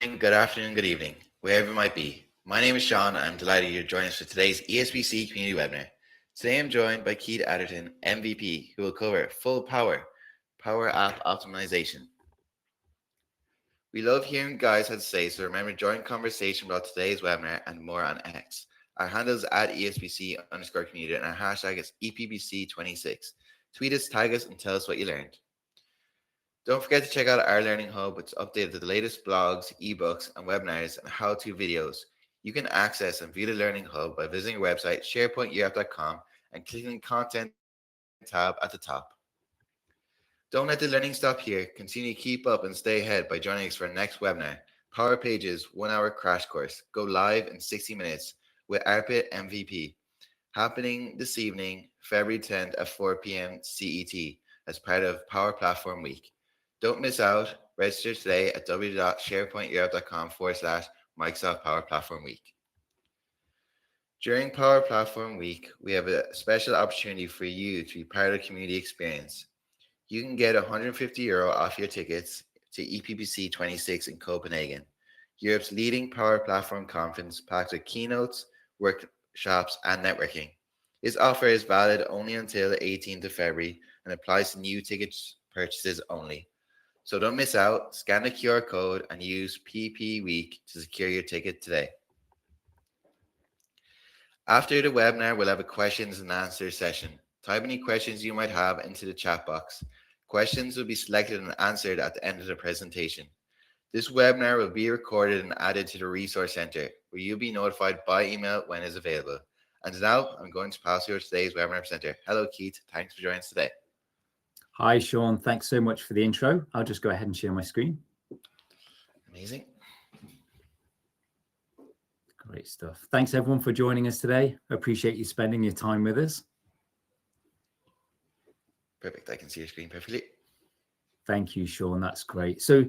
Good afternoon, good evening, wherever it might be. My name is Sean, and I'm delighted you're joining us for today's ESPC community webinar. Today I'm joined by Keith Adderton, MVP, who will cover full power app optimization. We love hearing guys have to say, so remember join conversation about today's webinar and more on X. Our handle is at ESPC_community and our hashtag is EPBC26. Tweet us, tag us, and tell us what you learned. Don't forget to check out our Learning Hub, which is updated with the latest blogs, ebooks, and webinars and how-to videos. You can access and view the Learning Hub by visiting our website, sharepointeup.com, and clicking the Content tab at the top. Don't let the learning stop here. Continue to keep up and stay ahead by joining us for our next webinar, Power Pages 1-hour crash course. Go live in 60 minutes with Arpit MVP, happening this evening, February 10th at 4 p.m. CET as part of Power Platform Week. Don't miss out. Register today at www.sharepointeurope.com/Microsoft Power Platform Week. During Power Platform Week, we have a special opportunity for you to be part of the community experience. You can get €150 off your tickets to EPBC 26 in Copenhagen, Europe's leading Power Platform conference packed with keynotes, workshops, and networking. This offer is valid only until the 18th of February and applies to new ticket purchases only. So don't miss out. Scan the QR code and use PP Week to secure your ticket today. After the webinar, we'll have a questions and answers session. Type any questions you might have into the chat box. Questions will be selected and answered at the end of the presentation. This webinar will be recorded and added to the Resource Center, where you'll be notified by email when it's available. And now I'm going to pass you to today's webinar presenter. Hello, Keith. Thanks for joining us today. Hi, Sean. Thanks so much for the intro. I'll just go ahead and share my screen. Amazing. Great stuff. Thanks, everyone, for joining us today. I appreciate you spending your time with us. Perfect. I can see your screen perfectly. Thank you, Sean. That's great. So,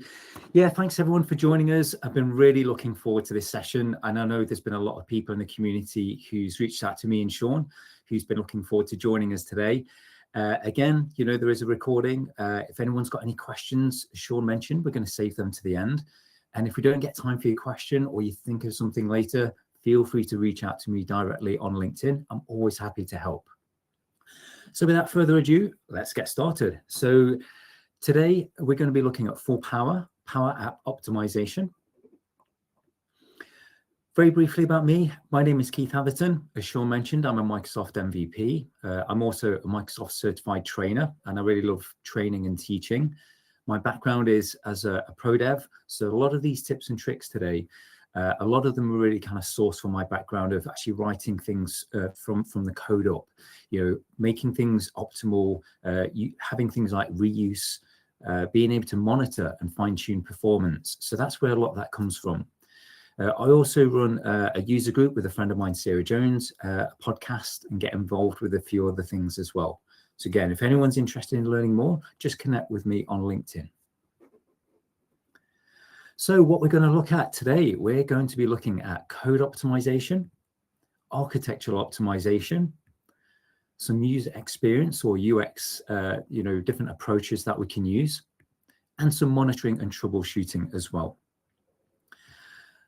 yeah, thanks, everyone, for joining us. I've been really looking forward to this session. And I know there's been a lot of people in the community who's reached out to me and Sean, who's been looking forward to joining us today. Again, you know, there is a recording. If anyone's got any questions, as Sean mentioned, we're going to save them to the end. And if we don't get time for your question or you think of something later, feel free to reach out to me directly on LinkedIn. I'm always happy to help. So without further ado, let's get started. So today we're going to be looking at full power app optimization. Very briefly about me, my name is Keith Atherton. As Sean mentioned, I'm a Microsoft MVP. I'm also a Microsoft certified trainer, and I really love training and teaching. My background is as a pro dev, so a lot of these tips and tricks today, a lot of them are really kind of sourced from my background of actually writing things from the code up, you know, making things optimal, having things like reuse, being able to monitor and fine-tune performance. So that's where a lot of that comes from. I also run a user group with a friend of mine, Sarah Jones, a podcast, and get involved with a few other things as well. So again, if anyone's interested in learning more, just connect with me on LinkedIn. So what we're going to look at today, we're going to be looking at code optimization, architectural optimization, some user experience or UX, you know, different approaches that we can use, and some monitoring and troubleshooting as well.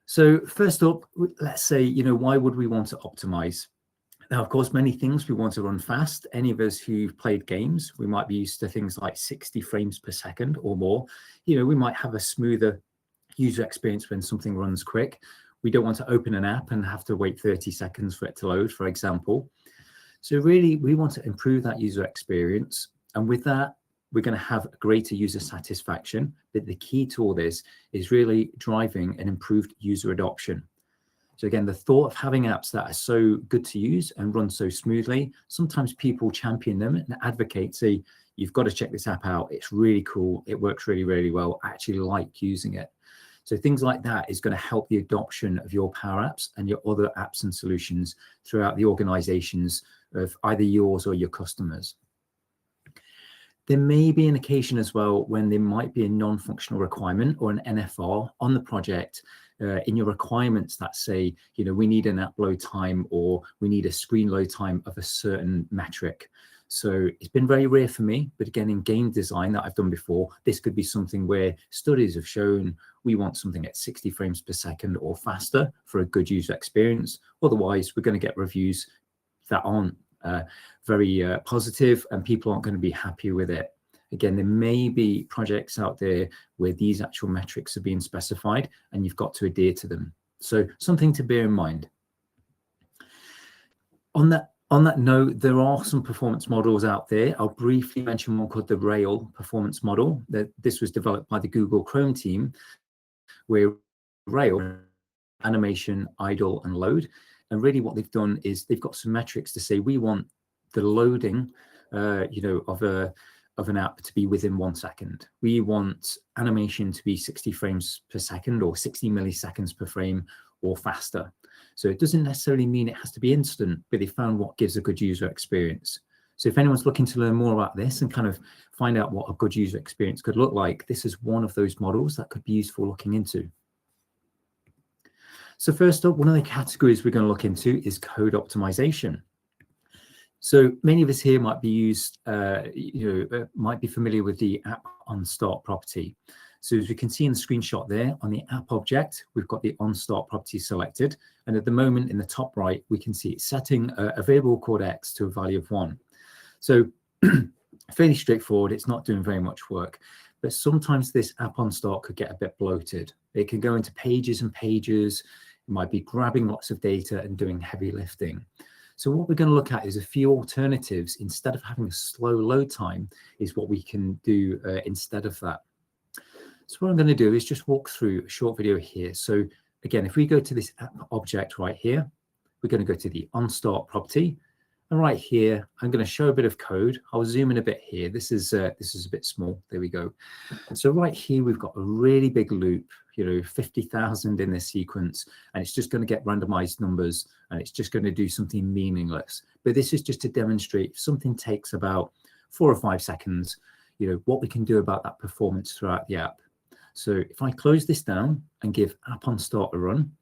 So first up, let's say, you know, why would we want to optimize? Now, of course, many things we want to run fast. Any of us who've played games, we might be used to things like 60 frames per second or more. You know, we might have a smoother user experience when something runs quick. We don't want to open an app and have to wait 30 seconds for it to load, for example. So really, we want to improve that user experience. And with that, we're going to have greater user satisfaction. But the key to all this is really driving an improved user adoption. So again, the thought of having apps that are so good to use and run so smoothly, sometimes people champion them and advocate, say, you've got to check this app out. It's really cool. It works really, really well. I actually like using it. So things like that is going to help the adoption of your Power Apps and your other apps and solutions throughout the organizations of either yours or your customers. There may be an occasion as well when there might be a non-functional requirement or an NFR on the project in your requirements that say, you know, we need an app load time or we need a screen load time of a certain metric. So it's been very rare for me, but again, in game design that I've done before, this could be something where studies have shown we want something at 60 frames per second or faster for a good user experience. Otherwise, we're going to get reviews that aren't very positive, and people aren't going to be happy with it. Again, there may be projects out there where these actual metrics are being specified and you've got to adhere to them. So something to bear in mind. On that note, there are some performance models out there. I'll briefly mention one called the Rail performance model. This was developed by the Google Chrome team, where Rail, animation, idle, and load. And really what they've done is they've got some metrics to say we want the loading of an app to be within 1 second. We want animation to be 60 frames per second or 60 milliseconds per frame or faster. So it doesn't necessarily mean it has to be instant, but they found what gives a good user experience. So if anyone's looking to learn more about this and kind of find out what a good user experience could look like, this is one of those models that could be useful looking into. So first up, one of the categories we're going to look into is code optimization. So many of us here might be might be familiar with the app OnStart property. So as we can see in the screenshot there, on the app object, we've got the OnStart property selected. And at the moment in the top right, we can see it's setting a variable called X to a value of 1. So fairly straightforward, it's not doing very much work. But sometimes this app OnStart could get a bit bloated. It can go into pages and pages. It might be grabbing lots of data and doing heavy lifting. So what we're going to look at is a few alternatives. Instead of having a slow load time, is what we can do instead of that. So what I'm going to do is just walk through a short video here. So again, if we go to this app object right here, we're going to go to the OnStart property. And right here, I'm going to show a bit of code. I'll zoom in a bit here. This is a bit small. There we go. So right here, we've got a really big loop, 50,000 in this sequence, and it's just going to get randomized numbers, and it's just going to do something meaningless. But this is just to demonstrate if something takes about 4 or 5 seconds, what we can do about that performance throughout the app. So if I close this down and give app OnStart a run,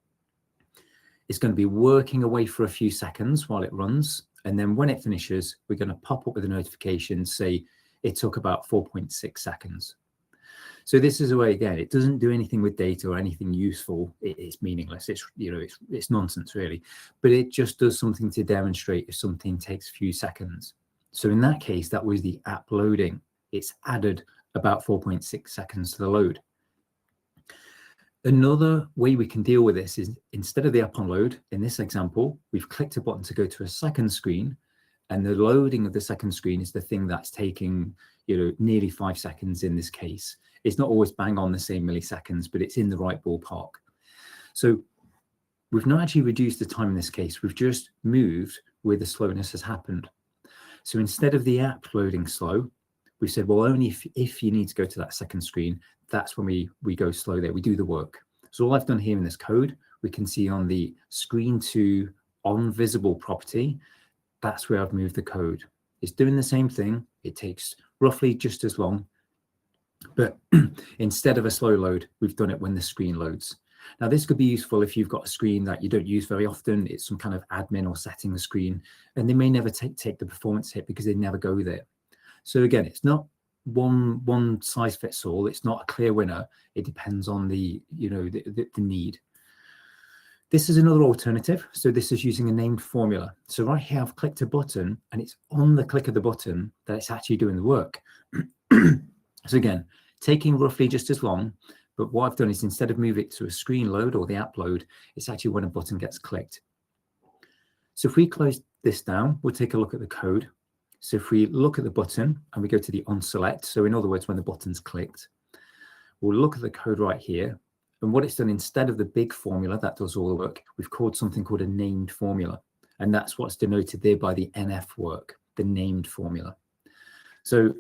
it's going to be working away for a few seconds while it runs. And then when it finishes, we're going to pop up with a notification, say it took about 4.6 seconds. So this is a way, again, it doesn't do anything with data or anything useful. It's meaningless. It's nonsense, really. But it just does something to demonstrate if something takes a few seconds. So in that case, that was the app loading. It's added about 4.6 seconds to the load. Another way we can deal with this is instead of the app on load, in this example, we've clicked a button to go to a second screen, and the loading of the second screen is the thing that's taking, nearly 5 seconds in this case. It's not always bang on the same milliseconds, but it's in the right ballpark. So we've not actually reduced the time in this case. We've just moved where the slowness has happened. So instead of the app loading slow, we said, well, only if you need to go to that second screen, that's when we go slow there. We do the work. So all I've done here in this code, we can see on the screen to on visible property, that's where I've moved the code. It's doing the same thing. It takes roughly just as long, but instead of a slow load, we've done it when the screen loads. Now, this could be useful if you've got a screen that you don't use very often. It's some kind of admin or setting the screen, and they may never take the performance hit because they never go there. So again, it's not one size fits all. It's not a clear winner. It depends on the need. This is another alternative. So this is using a named formula. So right here, I've clicked a button, and it's on the click of the button that it's actually doing the work. So again, taking roughly just as long, but what I've done is instead of moving it to a screen load or the app load, it's actually when a button gets clicked. So if we close this down, we'll take a look at the code. So if we look at the button and we go to the onSelect, so in other words, when the button's clicked, we'll look at the code right here. And what it's done, instead of the big formula that does all the work, we've called something called a named formula. And that's what's denoted there by the NF work, the named formula. So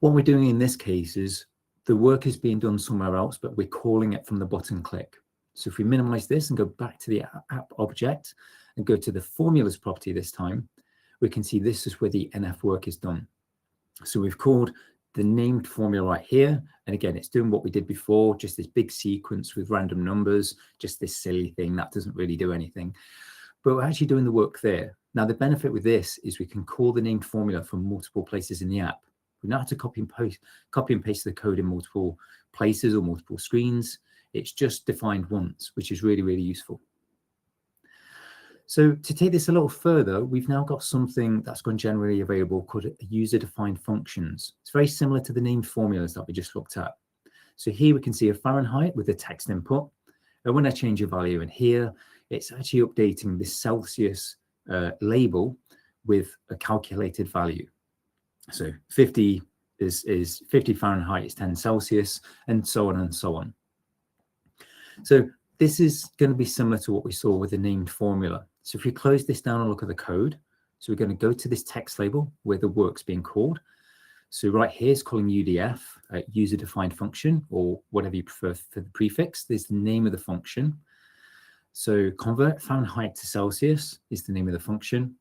what we're doing in this case is the work is being done somewhere else, but we're calling it from the button click. So if we minimize this and go back to the app object and go to the formulas property this time, we can see this is where the NF work is done. So we've called the named formula right here. And again, it's doing what we did before, just this big sequence with random numbers, just this silly thing that doesn't really do anything. But we're actually doing the work there. Now, the benefit with this is we can call the named formula from multiple places in the app. We don't have to copy and paste the code in multiple places or multiple screens. It's just defined once, which is really, really useful. So to take this a little further, we've now got something that's gone generally available called user-defined functions. It's very similar to the named formulas that we just looked at. So here we can see a Fahrenheit with a text input. And when I change a value in here, it's actually updating this Celsius label with a calculated value. So 50 is 50 Fahrenheit is 10 Celsius, and so on and so on. So this is going to be similar to what we saw with the named formula. So if we close this down and look at the code, so we're going to go to this text label where the work's being called. So right here is calling UDF, user-defined function, or whatever you prefer for the prefix. There's the name of the function. So convert Fahrenheit to Celsius is the name of the function.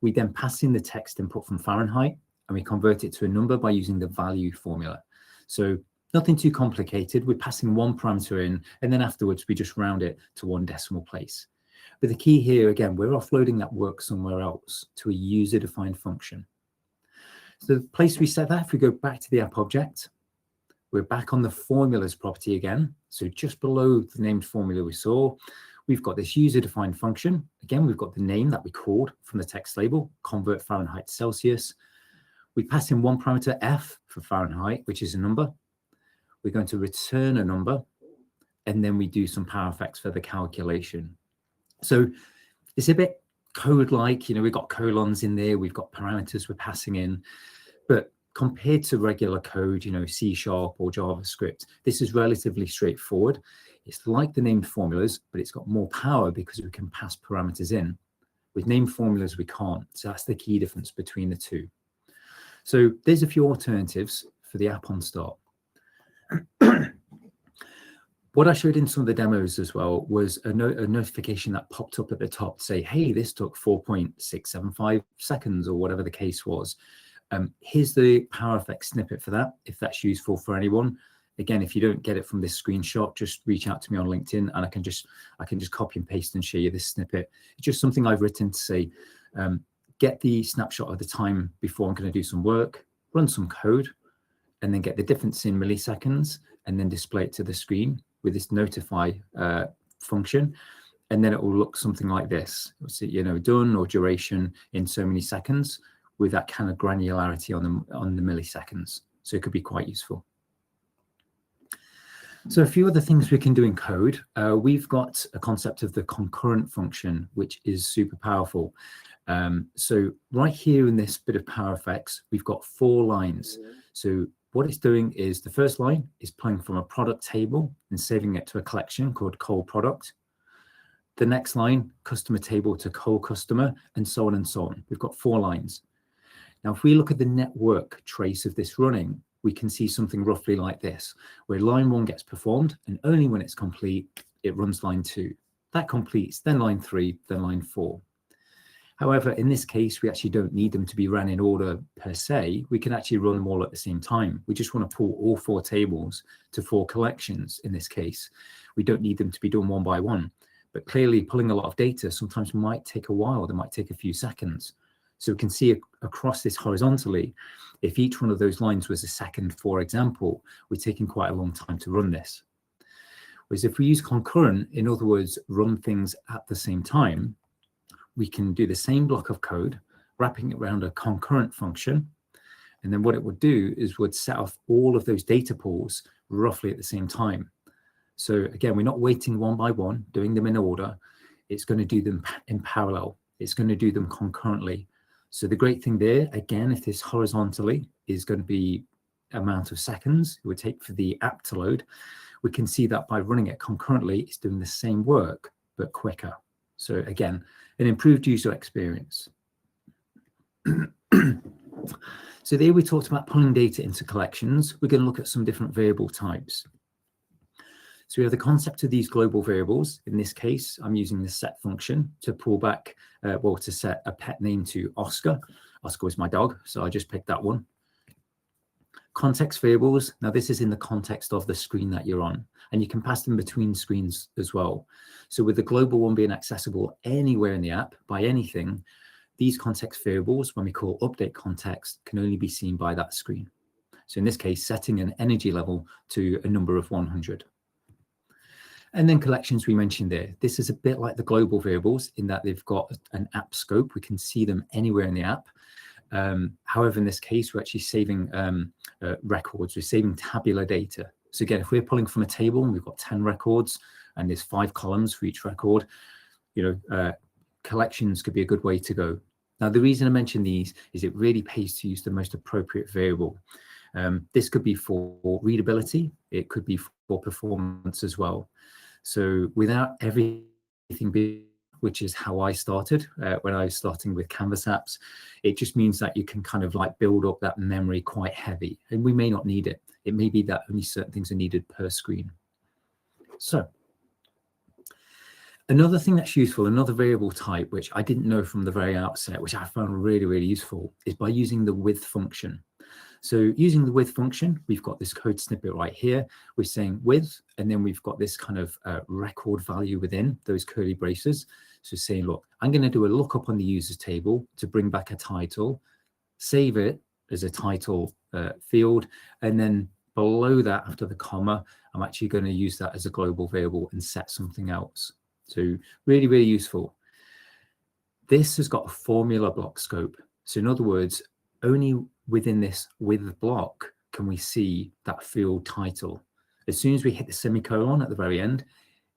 We then pass in the text input from Fahrenheit, and we convert it to a number by using the value formula. So nothing too complicated. We're passing one parameter in, and then afterwards we just round it to one decimal place. But the key here, again, we're offloading that work somewhere else to a user-defined function. So the place we set that, if we go back to the app object, we're back on the formulas property again. So just below the named formula we saw, we've got this user-defined function. Again, we've got the name that we called from the text label, convert Fahrenheit to Celsius. We pass in one parameter F for Fahrenheit, which is a number. We're going to return a number, and then we do some power effects for the calculation. So it's a bit code-like, we've got colons in there, we've got parameters we're passing in, but compared to regular code, C# or JavaScript, this is relatively straightforward. It's like the named formulas, but it's got more power because we can pass parameters in. With named formulas, we can't. So that's the key difference between the two. So there's a few alternatives for the app OnStart. What I showed in some of the demos as well was a notification that popped up at the top to say, hey, this took 4.675 seconds or whatever the case was. Here's the power effect snippet for that, if that's useful for anyone. Again, if you don't get it from this screenshot, just reach out to me on LinkedIn, and I can just copy and paste and share you this snippet. It's just something I've written to say, get the snapshot of the time before I'm going to do some work, run some code, and then get the difference in milliseconds, and then display it to the screen with this notify function. And then it will look something like this. It'll say, done or duration in so many seconds with that kind of granularity on the milliseconds. So it could be quite useful. So a few other things we can do in code. We've got a concept of the concurrent function, which is super powerful. So right here in this bit of power effects, we've got 4 lines. So what it's doing is the first line is pulling from a product table and saving it to a collection called cold product. The next line, customer table to cold customer, and so on and so on. We've got 4 lines. Now, if we look at the network trace of this running, we can see something roughly like this, where line 1 gets performed, and only when it's complete, it runs line 2. That completes, then line 3, then line 4. However, in this case, we actually don't need them to be ran in order per se. We can actually run them all at the same time. We just want to pull all 4 tables to 4 collections in this case. We don't need them to be done one by one. But clearly, pulling a lot of data sometimes might take a while. They might take a few seconds. So we can see across this horizontally, if each one of those lines was a second, for example, we're taking quite a long time to run this. Whereas if we use concurrent, in other words, run things at the same time, we can do the same block of code, wrapping it around a concurrent function. And then what it would do is would set off all of those data pools roughly at the same time. So again, we're not waiting one by one, doing them in order. It's going to do them in parallel. It's going to do them concurrently. So the great thing there, again, if this horizontally is going to be amount of seconds it would take for the app to load, we can see that by running it concurrently, it's doing the same work, but quicker. So again, an improved user experience. So there we talked about pulling data into collections. We're going to look at some different variable types. So we have the concept of these global variables. In this case, I'm using the set function to pull back, to set a pet name to Oscar. Oscar is my dog, so I just picked that one. Context variables. Now this is in the context of the screen that you're on, and you can pass them between screens as well. So with the global one being accessible anywhere in the app by anything, these context variables, when we call update context, can only be seen by that screen. So in this case, setting an energy level to a number of 100. And then collections we mentioned there. This is a bit like the global variables in that they've got an app scope. We can see them anywhere in the app. However, in this case, we're actually saving records. We're saving tabular data. So again, if we're pulling from a table and we've got 10 records and there's 5 columns for each record, collections could be a good way to go. Now, the reason I mention these is it really pays to use the most appropriate variable. This could be for readability. It could be for performance as well. So without everything being, which is how I started when I was starting with Canvas apps, it just means that you can kind of like build up that memory quite heavy, and we may not need it. It may be that only certain things are needed per screen. So another thing that's useful, another variable type, which I didn't know from the very outset, which I found really, really useful, is by using the with function. So using the with function, we've got this code snippet right here. We're saying with, and then we've got this kind of record value within those curly braces. So saying, look, I'm going to do a lookup on the users table to bring back a title, save it as a title field, and then below that, after the comma, I'm actually going to use that as a global variable and set something else. So really, really useful. This has got a formula block scope. So in other words, only within this with block can we see that field title. As soon as we hit the semicolon at the very end,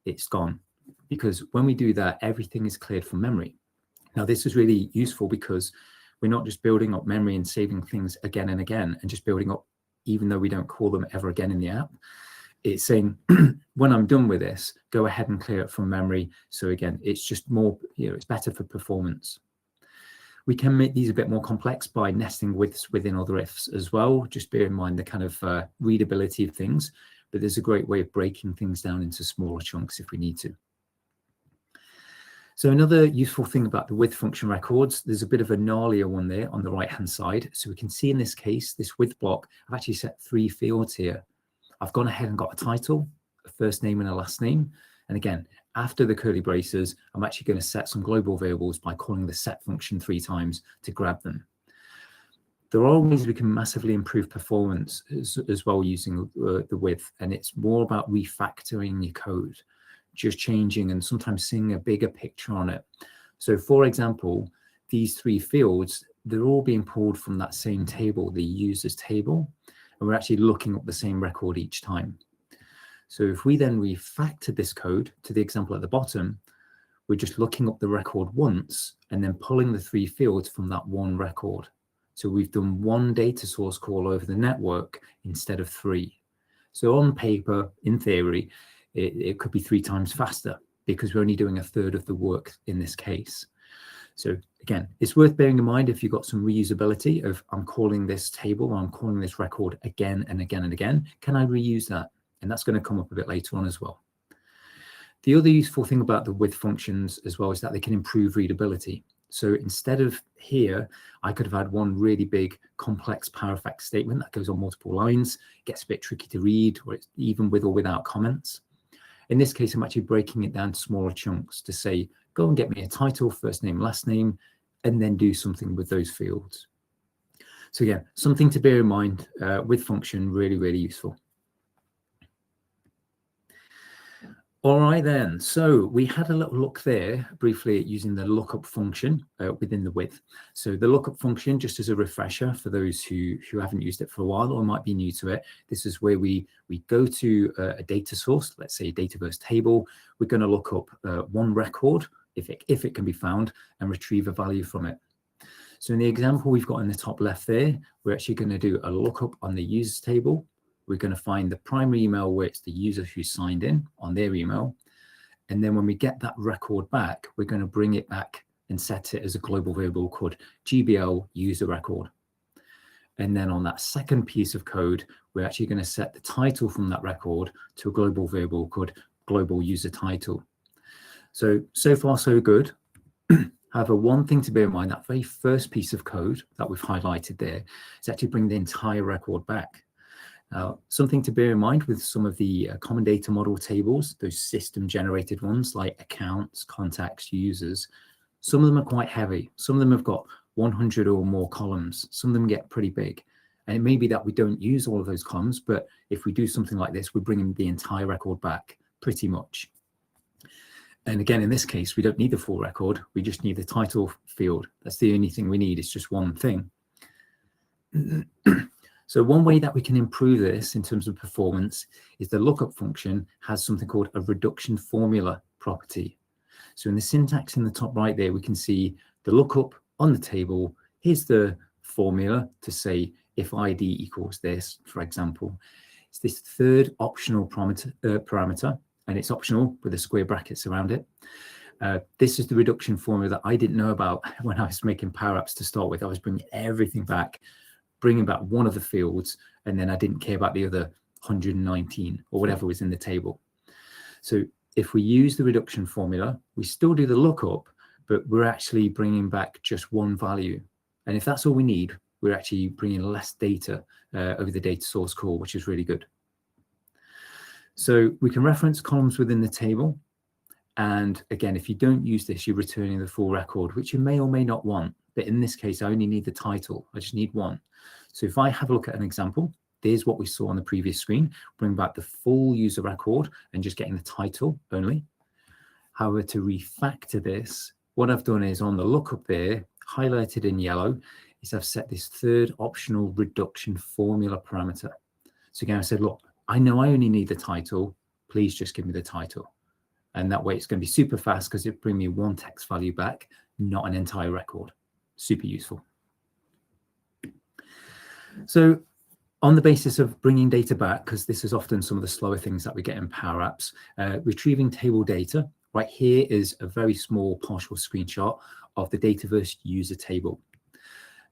it's gone. Because when we do that, everything is cleared from memory. Now, this is really useful because we're not just building up memory and saving things again and again and just building up, even though we don't call them ever again in the app. It's saying, when I'm done with this, go ahead and clear it from memory. So again, it's just more, it's better for performance. We can make these a bit more complex by nesting withs within other ifs as well. Just bear in mind the kind of readability of things, but there's a great way of breaking things down into smaller chunks if we need to. So another useful thing about the with function records, there's a bit of a gnarlier one there on the right-hand side. So we can see in this case, this with block, I've actually set 3 fields here. I've gone ahead and got a title, a first name and a last name. And again, after the curly braces, I'm actually going to set some global variables by calling the set function 3 times to grab them. There are ways we can massively improve performance as well using the with, and it's more about refactoring your code, just changing and sometimes seeing a bigger picture on it. So for example, these 3 fields, they're all being pulled from that same table, the users table, and we're actually looking up the same record each time. So if we then refactor this code to the example at the bottom, we're just looking up the record once and then pulling the 3 fields from that one record. So we've done 1 data source call over the network instead of 3. So on paper, in theory, it could be 3 times faster because we're only doing 1/3 of the work in this case. So again, it's worth bearing in mind if you've got some reusability of I'm calling this table or I'm calling this record again and again and again. Can I reuse that? And that's going to come up a bit later on as well. The other useful thing about the with functions as well is that they can improve readability. So instead of here, I could have had one really big complex power effect statement that goes on multiple lines, gets a bit tricky to read, or it's even with or without comments. In this case, I'm actually breaking it down to smaller chunks to say, go and get me a title, first name, last name, and then do something with those fields. So yeah, something to bear in mind with function, really, really useful. All right then, so we had a little look there briefly at using the lookup function within the with. So the lookup function, just as a refresher for those who haven't used it for a while or might be new to it, this is where we go to a data source, let's say a Dataverse table. We're going to look up one record, if it can be found, and retrieve a value from it. So in the example we've got in the top left there, we're actually going to do a lookup on the users table. We're going to find the primary email where it's the user who signed in on their email. And then when we get that record back, we're going to bring it back and set it as a global variable called GBL user record. And then on that second piece of code, we're actually going to set the title from that record to a global variable called global user title. So far so good. However, one thing to bear in mind, that very first piece of code that we've highlighted there is actually bring the entire record back. Something to bear in mind with some of the common data model tables, those system generated ones like accounts, contacts, users, Some of them are quite heavy. Some of them have got 100 or more columns. Some of them get pretty big. And it may be that we don't use all of those columns, but if we do something like this, we're bringing the entire record back pretty much. And again, in this case, we don't need the full record. We just need the title field. That's the only thing we need. It's just one thing. So one way that we can improve this in terms of performance is the lookup function has something called a reduction formula property. So in the syntax in the top right there, we can see the lookup on the table. Here's the formula to say if ID equals this, for example. It's this third optional parameter, and it's optional with the square brackets around it. This is the reduction formula that I didn't know about when I was making Power Apps to start with. I was bringing everything back, bringing back one of the fields, and then I didn't care about the other 119 or whatever was in the table. So if we use the reduction formula, we still do the lookup, but we're actually bringing back just one value. And if that's all we need, we're actually bringing less data over the data source call, which is really good. So we can reference columns within the table. And again, if you don't use this, you're returning the full record, which you may or may not want. But in this case, I only need the title. I just need one. So if I have a look at an example, there's what we saw on the previous screen, bring back the full user record and just getting the title only. However, to refactor this, what I've done is on the lookup there, highlighted in yellow, is I've set this third optional reduction formula parameter. So again, I said, look, I know I only need the title. Please just give me the title. And that way it's going to be super fast because it brings me one text value back, not an entire record. Super useful. So on the basis of bringing data back, because this is often some of the slower things that we get in Power Apps, retrieving table data, right here is a very small partial screenshot of the Dataverse user table.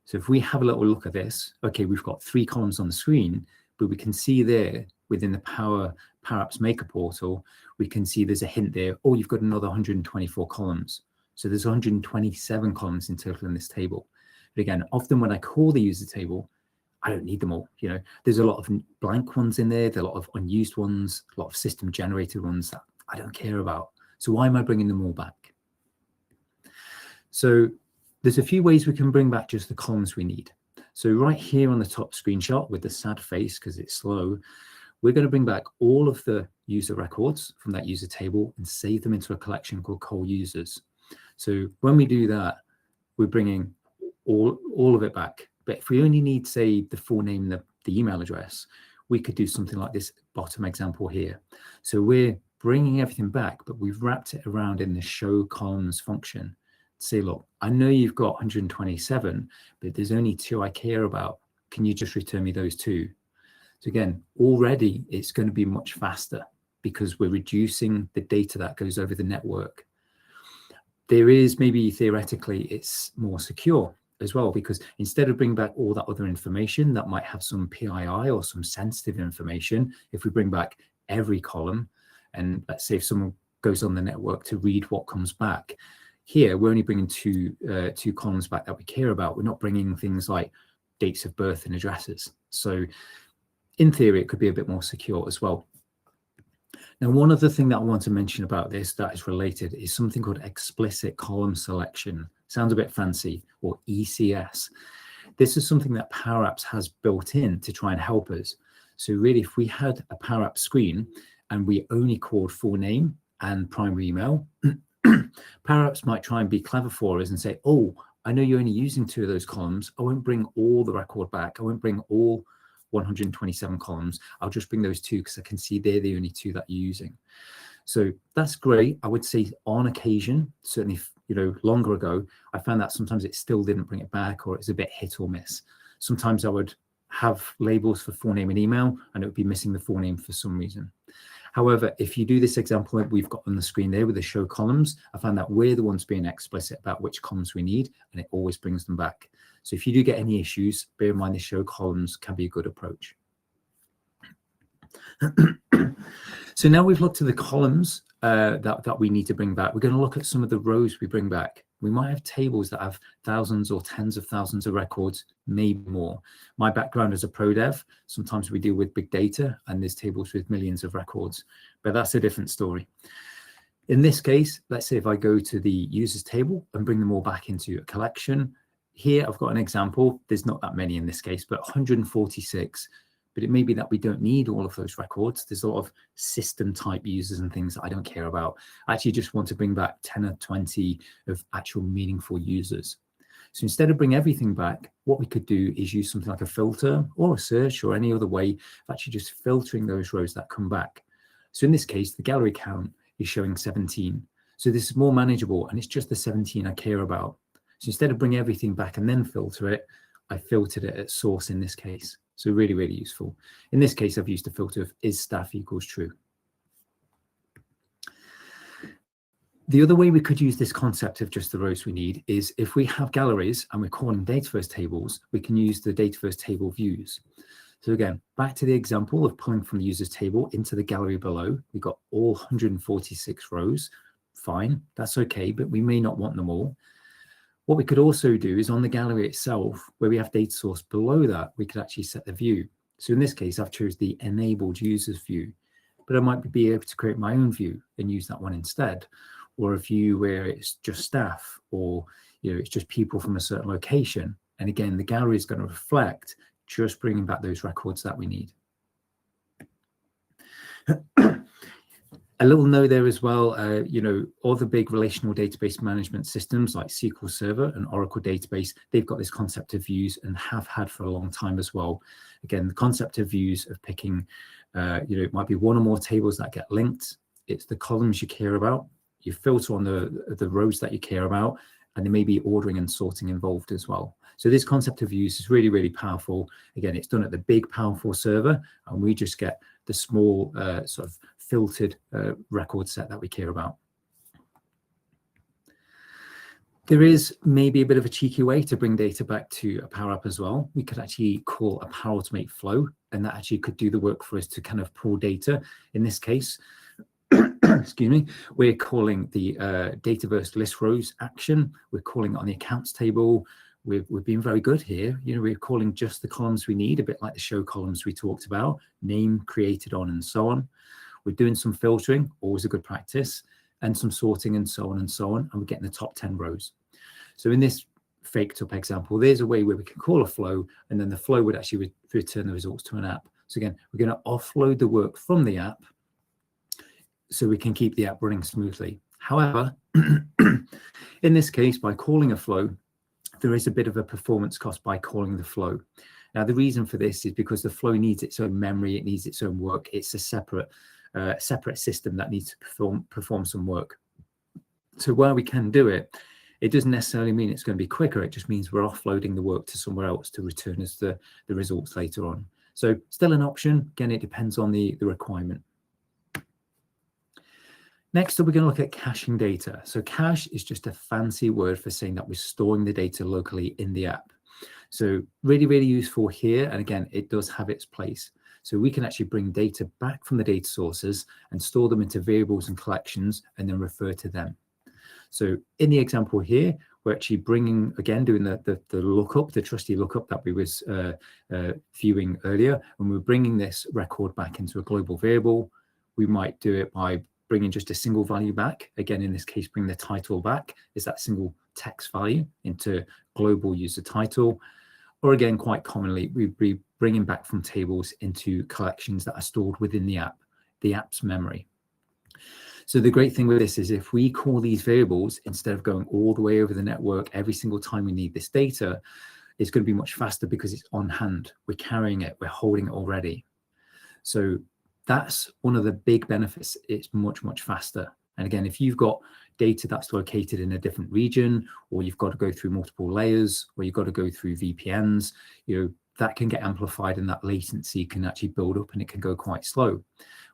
So if we have a little look at this, okay, we've got 3 columns on the screen, but we can see there within the Power Apps Maker portal, we can see there's a hint there, oh, you've got another 124 columns. So there's 127 columns in total in this table. But again, often when I call the user table, I don't need them all. You know, there's a lot of blank ones in there, a lot of unused ones, a lot of system generated ones that I don't care about. So why am I bringing them all back? So there's a few ways we can bring back just the columns we need. So right here on the top screenshot with the sad face, because it's slow, we're going to bring back all of the user records from that user table and save them into a collection called call users. So when we do that, we're bringing all of it back. But if we only need, say, the full name and the email address, we could do something like this bottom example here. So we're bringing everything back, but we've wrapped it around in the show columns function. Say, look, I know you've got 127, but there's only 2 I care about. Can you just return me those 2? So again, already it's going to be much faster because we're reducing the data that goes over the network. There is maybe theoretically it's more secure as well, because instead of bringing back all that other information that might have some PII or some sensitive information, if we bring back every column, and let's say if someone goes on the network to read what comes back, here we're only bringing two columns back that we care about. We're not bringing things like dates of birth and addresses. So in theory, it could be a bit more secure as well. Now, one other thing that I want to mention about this that is related is something called explicit column selection. Sounds a bit fancy, or ECS. This is something that Power Apps has built in to try and help us. So really, if we had a Power Apps screen and we only called full name and primary email, Power Apps might try and be clever for us and say, oh, I know you're only using 2 of those columns. I won't bring all the record back. I won't bring all 127 columns. I'll just bring those 2 because I can see they're the only 2 that you're using. So that's great. I would say on occasion, certainly, you know, longer ago, I found that sometimes it still didn't bring it back, or it's a bit hit or miss. Sometimes I would have labels for full name and email, and it would be missing the full name for some reason. However, if you do this example that we've got on the screen there with the show columns, I found that we're the ones being explicit about which columns we need, and it always brings them back. So if you do get any issues, bear in mind the show columns can be a good approach. So now we've looked at the columns that we need to bring back. We're going to look at some of the rows we bring back. We might have tables that have thousands or tens of thousands of records, maybe more. My background as a pro dev, sometimes we deal with big data and there's tables with millions of records, but that's a different story. In this case, let's say if I go to the users table and bring them all back into a collection, here I've got an example. There's not that many in this case, but 146. But it may be that we don't need all of those records. There's a lot of system type users and things that I don't care about. I actually just want to bring back 10 or 20 of actual meaningful users. So instead of bring everything back, what we could do is use something like a filter or a search or any other way of actually just filtering those rows that come back. So in this case, the gallery count is showing 17. So this is more manageable, and it's just the 17 I care about. So instead of bring everything back and then filter it, I filtered it at source in this case. So really, really useful. In this case, I've used a filter of is staff equals true. The other way we could use this concept of just the rows we need is if we have galleries and we're calling data first tables, we can use the data first table views. So again, back to the example of pulling from the users table into the gallery below, we've got all 146 rows. Fine, that's okay, but we may not want them all. What we could also do is on the gallery itself, where we have data source below that, we could actually set the view. So in this case, I've chosen the enabled users view, but I might be able to create my own view and use that one instead. Or a view where it's just staff, or it's just people from a certain location. And again, the gallery is going to reflect just bringing back those records that we need. A little note there as well, all the big relational database management systems like SQL Server and Oracle Database, they've got this concept of views and have had for a long time as well. Again, the concept of views of picking, it might be one or more tables that get linked. It's the columns you care about. You filter on the rows that you care about, and there may be ordering and sorting involved as well. So this concept of views is really, really powerful. Again, it's done at the big, powerful server, and we just get the small sort of filtered record set that we care about. There is maybe a bit of a cheeky way to bring data back to a Power App as well. We could actually call a Power Automate flow, and that actually could do the work for us to kind of pull data. In this case, excuse me, we're calling the Dataverse list rows action. We're calling it on the accounts table. We've been very good here. We're calling just the columns we need, a bit like the show columns we talked about, name, created on, and so on. We're doing some filtering, always a good practice, and some sorting and so on and so on, and we're getting the top 10 rows. So in this faked up example, there's a way where we can call a flow, and then the flow would actually return the results to an app. So again, we're going to offload the work from the app so we can keep the app running smoothly. However, in this case, by calling a flow, there is a bit of a performance cost by calling the flow. Now, the reason for this is because the flow needs its own memory, it needs its own work. It's a separate system that needs to perform some work. So while we can do it, it doesn't necessarily mean it's going to be quicker. It just means we're offloading the work to somewhere else to return us the results later on. So still an option. Again, it depends on the requirement. Next up, we're going to look at caching data. So cache is just a fancy word for saying that we're storing the data locally in the app. So really, really useful here. And again, it does have its place. So we can actually bring data back from the data sources and store them into variables and collections and then refer to them. So in the example here, we're actually bringing, again, doing the lookup, the trusty lookup that we was viewing earlier. And we're bringing this record back into a global variable. We might do it by bringing just a single value back. Again, in this case, bring the title back is that single text value into global user title. Or again, quite commonly, we'd be bringing back from tables into collections that are stored within the app's memory. So the great thing with this is if we call these variables, instead of going all the way over the network every single time we need this data, it's going to be much faster because it's on hand. We're carrying it, we're holding it already. So that's one of the big benefits. It's much, much faster. And again, if you've got data that's located in a different region, or you've got to go through multiple layers, or you've got to go through VPNs, that can get amplified and that latency can actually build up and it can go quite slow.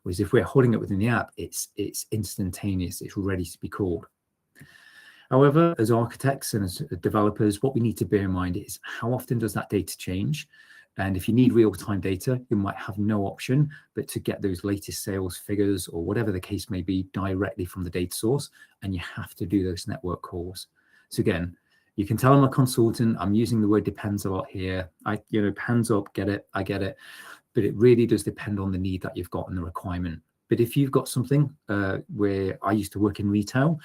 Whereas if we're holding it within the app, it's instantaneous, it's ready to be called. However, as architects and as developers, what we need to bear in mind is how often does that data change? And if you need real-time data, you might have no option but to get those latest sales figures or whatever the case may be directly from the data source, and you have to do those network calls. So again, you can tell I'm a consultant. I'm using the word depends a lot here. Hands up, get it, I get it. But it really does depend on the need that you've got and the requirement. But if you've got something where I used to work in retail,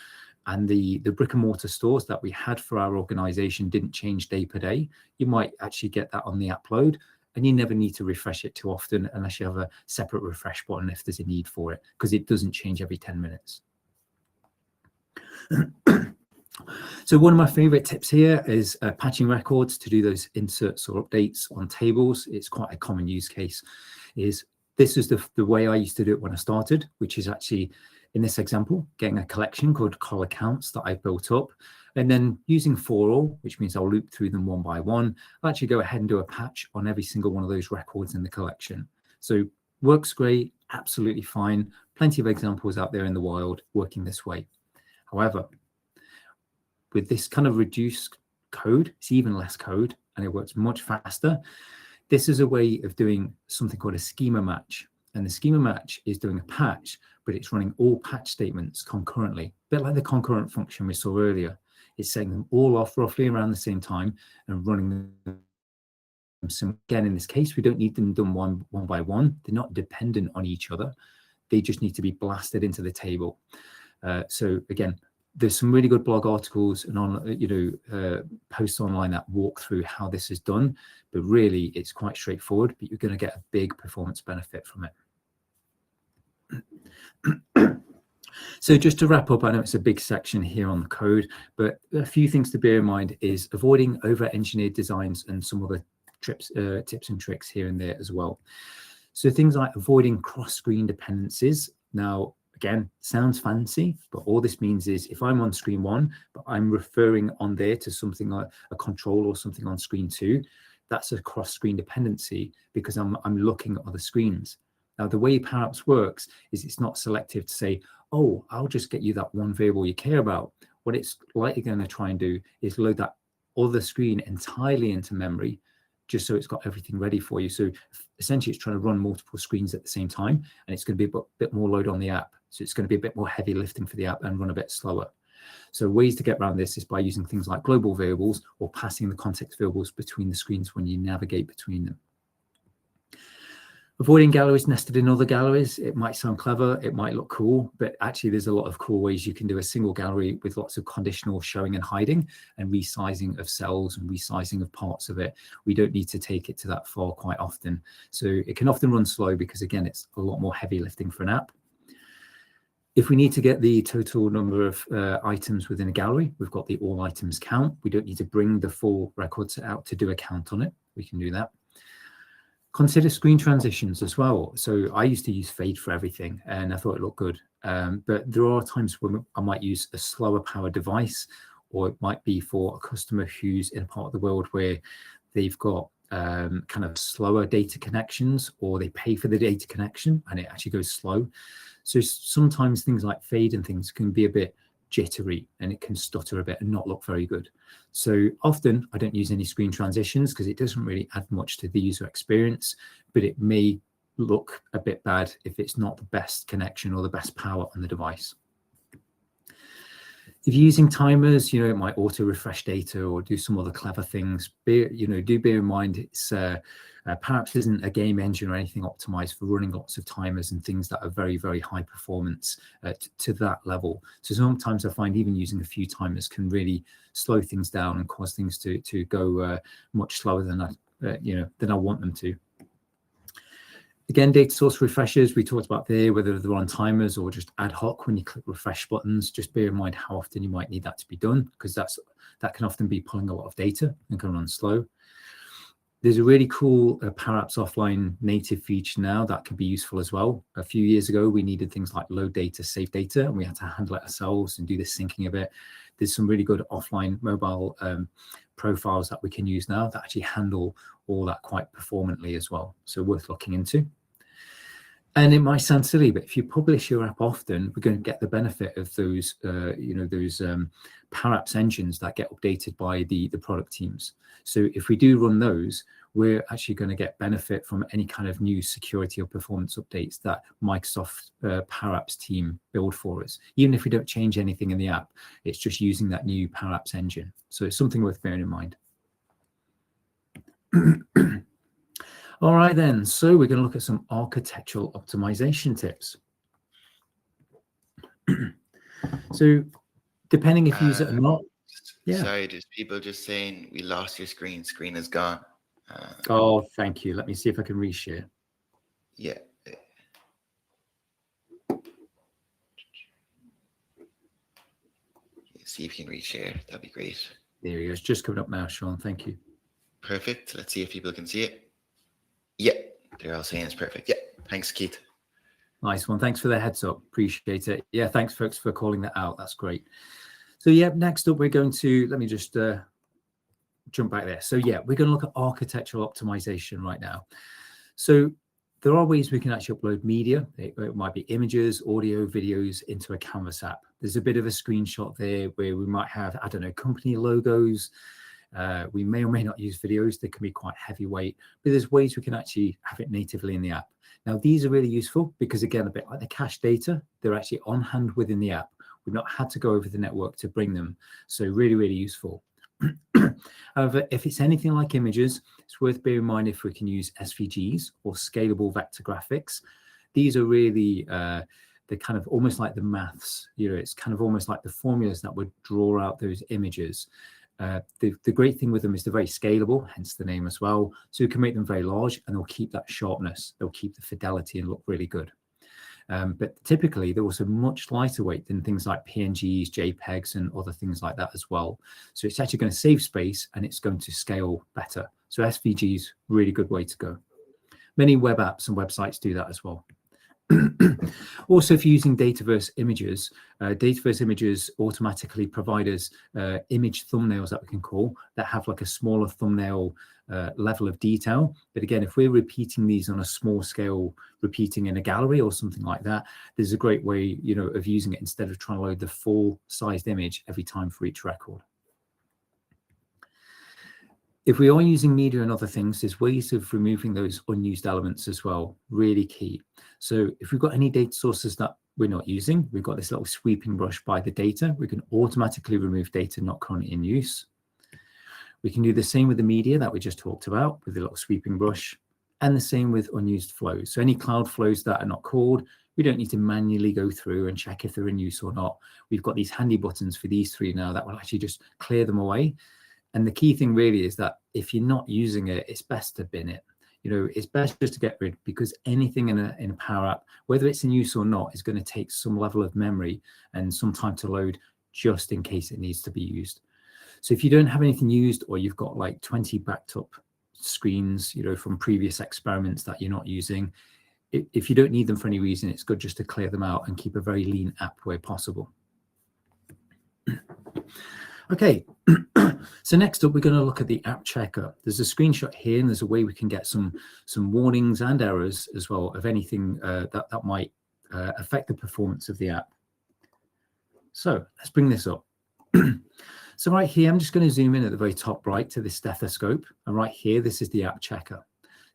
and the brick and mortar stores that we had for our organization didn't change day per day, you might actually get that on the upload, and you never need to refresh it too often unless you have a separate refresh button if there's a need for it, because it doesn't change every 10 minutes. So one of my favorite tips here is patching records to do those inserts or updates on tables. It's quite a common use case. This is the way I used to do it when I started, which is actually, in this example, getting a collection called call accounts that I've built up, and then using for all, which means I'll loop through them one by one. I'll actually go ahead and do a patch on every single one of those records in the collection. So works great, absolutely fine. Plenty of examples out there in the wild working this way. However, with this kind of reduced code, it's even less code, and it works much faster. This is a way of doing something called a schema match. And the schema match is doing a patch, but it's running all patch statements concurrently, a bit like the concurrent function we saw earlier. It's setting them all off roughly around the same time and running them. So again, in this case, we don't need them done one by one. They're not dependent on each other. They just need to be blasted into the table. So again, there's some really good blog articles and posts online that walk through how this is done, but really it's quite straightforward, but you're going to get a big performance benefit from it. So just to wrap up, I know it's a big section here on the code, but a few things to bear in mind is avoiding over-engineered designs and some other tips and tricks here and there as well. So things like avoiding cross-screen dependencies. Now, again, sounds fancy, but all this means is if I'm on screen 1, but I'm referring on there to something like a control or something on screen 2, that's a cross-screen dependency because I'm looking at other screens. Now, the way Powerapps works is it's not selective to say, oh, I'll just get you that one variable you care about. What it's likely going to try and do is load that other screen entirely into memory, just so it's got everything ready for you. So essentially, it's trying to run multiple screens at the same time, and it's going to be a bit more load on the app. So it's going to be a bit more heavy lifting for the app and run a bit slower. So ways to get around this is by using things like global variables or passing the context variables between the screens when you navigate between them. Avoiding galleries nested in other galleries. It might sound clever, it might look cool, but actually there's a lot of cool ways you can do a single gallery with lots of conditional showing and hiding and resizing of cells and resizing of parts of it. We don't need to take it to that far quite often. So it can often run slow because, again, it's a lot more heavy lifting for an app. If we need to get the total number of items within a gallery, we've got the all items count. We don't need to bring the full record set out to do a count on it. We can do that. Consider screen transitions as well. So I used to use fade for everything and I thought it looked good. But there are times when I might use a slower power device, or it might be for a customer who's in a part of the world where they've got kind of slower data connections, or they pay for the data connection and it actually goes slow. So sometimes things like fade and things can be a bit jittery and it can stutter a bit and not look very good. So often I don't use any screen transitions because it doesn't really add much to the user experience, but it may look a bit bad if it's not the best connection or the best power on the device. If you're using timers, it might auto refresh data or do some other clever things. Do bear in mind it's Powerapps isn't a game engine or anything optimized for running lots of timers and things that are very, very high performance to that level. So sometimes I find even using a few timers can really slow things down and cause things to go much slower than I want them to. Again, data source refreshes, we talked about there, whether they're on timers or just ad hoc when you click refresh buttons. Just bear in mind how often you might need that to be done, because that can often be pulling a lot of data and can run slow. There's a really cool Powerapps offline native feature now that can be useful as well. A few years ago, we needed things like load data, save data, and we had to handle it ourselves and do the syncing of it. There's some really good offline mobile profiles that we can use now that actually handle all that quite performantly as well. So worth looking into. And it might sound silly, but if you publish your app often, we're going to get the benefit of those, Powerapps engines that get updated by the product teams. So if we do run those, we're actually going to get benefit from any kind of new security or performance updates that Microsoft Powerapps team build for us. Even if we don't change anything in the app, it's just using that new Powerapps engine. So it's something worth bearing in mind. All right, then. So we're going to look at some architectural optimization tips. So depending if you use it or not, yeah. Sorry, there's people just saying we lost your screen. Screen is gone. Oh, thank you. Let me see if I can reshare. Yeah. See if you can reshare. That'd be great. There he is. Just coming up now, Sean. Thank you. Perfect. Let's see if people can see it. Yeah, they're all saying it's perfect. Yeah, thanks, Keith. Nice one. Thanks for the heads up. Appreciate it. Yeah, thanks, folks, for calling that out. That's great. So, yeah, next up, we're going to, let me just jump back there. So, yeah, we're going to look at architectural optimization right now. So, there are ways we can actually upload media. It might be images, audio, videos into a Canvas app. There's a bit of a screenshot there where we might have, I don't know, company logos. We may or may not use videos. They can be quite heavyweight, but there's ways we can actually have it natively in the app. Now, these are really useful because, again, a bit like the cache data, they're actually on hand within the app. We've not had to go over the network to bring them. So really, really useful. However, if it's anything like images, it's worth bearing in mind if we can use SVGs or scalable vector graphics. These are really they're kind of almost like the maths. It's kind of almost like the formulas that would draw out those images. The great thing with them is they're very scalable, hence the name as well. So you can make them very large and they'll keep that sharpness. They'll keep the fidelity and look really good. But typically, they're also much lighter weight than things like PNGs, JPEGs, and other things like that as well. So it's actually going to save space and it's going to scale better. So SVG is a really good way to go. Many web apps and websites do that as well. Also, if you're using Dataverse images automatically provide us image thumbnails that we can call that have like a smaller thumbnail level of detail. But again, if we're repeating these on a small scale, repeating in a gallery or something like that, there's a great way, of using it instead of trying to load the full sized image every time for each record. If we are using media and other things, there's ways of removing those unused elements as well, really key. So if we've got any data sources that we're not using, we've got this little sweeping brush by the data. We can automatically remove data not currently in use. We can do the same with the media that we just talked about with the little sweeping brush, and the same with unused flows. So any cloud flows that are not called, we don't need to manually go through and check if they're in use or not. We've got these handy buttons for these three now that will actually just clear them away. And the key thing really is that if you're not using it, it's best to bin it. It's best just to get rid, because anything in a Power App, whether it's in use or not, is going to take some level of memory and some time to load just in case it needs to be used. So if you don't have anything used, or you've got like 20 backed up screens, from previous experiments that you're not using, if you don't need them for any reason, it's good just to clear them out and keep a very lean app where possible. Okay, so next up, we're going to look at the app checker. There's a screenshot here, and there's a way we can get some warnings and errors as well of anything that might affect the performance of the app. So let's bring this up. So right here, I'm just going to zoom in at the very top right to the stethoscope. And right here, this is the app checker.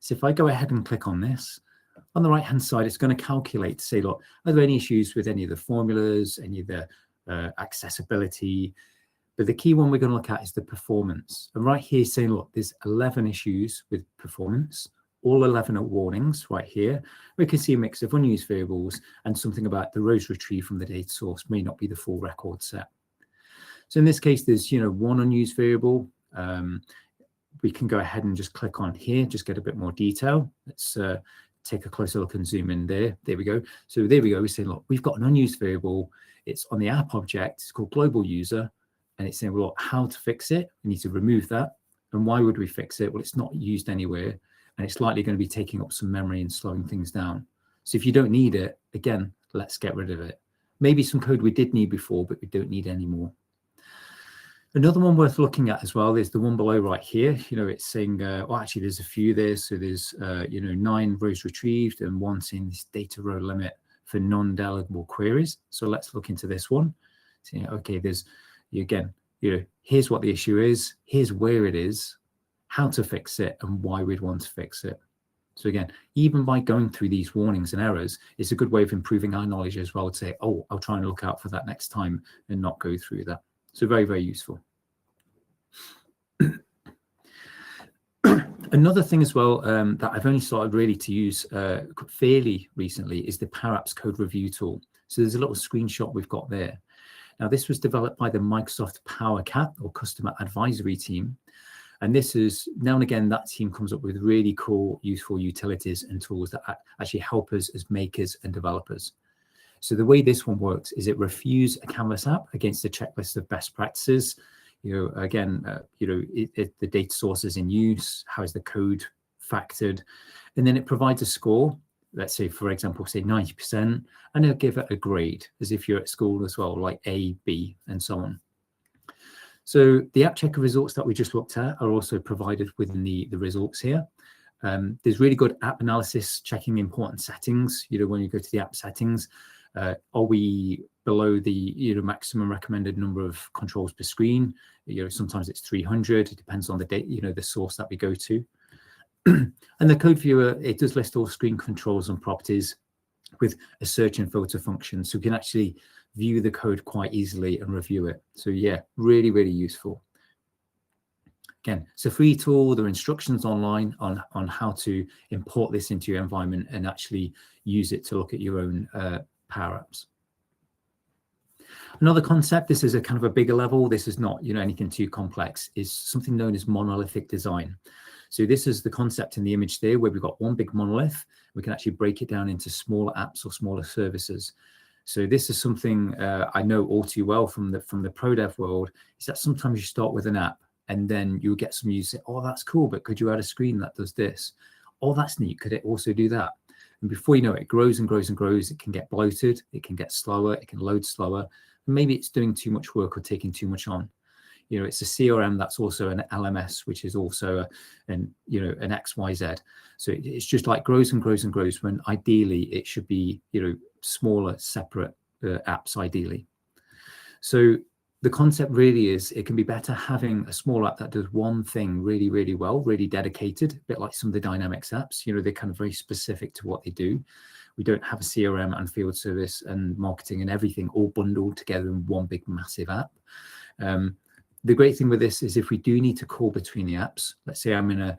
So if I go ahead and click on this, on the right-hand side, it's going to calculate to say, look, are there any issues with any of the formulas, any of the accessibility? But the key one we're going to look at is the performance. And right here, saying, look, there's 11 issues with performance. All 11 are warnings right here. We can see a mix of unused variables and something about the rows retrieved from the data source may not be the full record set. So in this case, there's, one unused variable. We can go ahead and just click on here, just get a bit more detail. Let's take a closer look and zoom in there. There we go. So there we go. We're saying, look, we've got an unused variable. It's on the app object. It's called global user. And it's saying, well, how to fix it? We need to remove that. And why would we fix it? Well, it's not used anywhere, and it's likely going to be taking up some memory and slowing things down. So if you don't need it, again, let's get rid of it. Maybe some code we did need before, but we don't need anymore. Another one worth looking at as well is the one below right here. It's saying, well, actually, there's a few there. So there's, 9 rows retrieved and one saying this data row limit for non-delegable queries. So let's look into this one. So, okay, there's, again, here's what the issue is, here's where it is, how to fix it, and why we'd want to fix it. So again, even by going through these warnings and errors, it's a good way of improving our knowledge as well, to say, oh, I'll try and look out for that next time and not go through that. So very, very useful. Another thing as well that I've only started really to use fairly recently is the Power Apps code review tool. So there's a little screenshot we've got there. Now, this was developed by the Microsoft Power CAP, or Customer Advisory Team. And this is, now and again, that team comes up with really cool, useful utilities and tools that actually help us as makers and developers. So the way this one works is it reviews a Canvas app against a checklist of best practices. Again, the data sources in use, how is the code factored, and then it provides a score. Let's say, for example, say 90%, and it'll give it a grade as if you're at school as well, like A, B, and so on. So the app checker results that we just looked at are also provided within the results here. There's really good app analysis, checking important settings. When you go to the app settings, are we below the maximum recommended number of controls per screen? Sometimes it's 300. It depends on the date, the source that we go to. And the code viewer, it does list all screen controls and properties with a search and filter function, so we can actually view the code quite easily and review it. So yeah, really, really useful. Again, it's a free tool. There are instructions online on how to import this into your environment and actually use it to look at your own Power Apps. Another concept, this is a kind of a bigger level. This is not anything too complex, is something known as monolithic design. So this is the concept in the image there, where we've got one big monolith. We can actually break it down into smaller apps or smaller services. So this is something I know all too well from the pro dev world, is that sometimes you start with an app and then you'll get some users say, oh, that's cool, but could you add a screen that does this? Oh, that's neat. Could it also do that? And before you know it, it grows and grows and grows. It can get bloated. It can get slower. It can load slower. And maybe it's doing too much work or taking too much on. It's a CRM that's also an LMS, which is also an XYZ. So it's just like grows and grows and grows, when ideally it should be, smaller, separate apps ideally. So the concept really is, it can be better having a small app that does one thing really, really well, really dedicated, a bit like some of the Dynamics apps. They're kind of very specific to what they do. We don't have a CRM and field service and marketing and everything all bundled together in one big massive app. The great thing with this is, if we do need to call between the apps, let's say I'm in a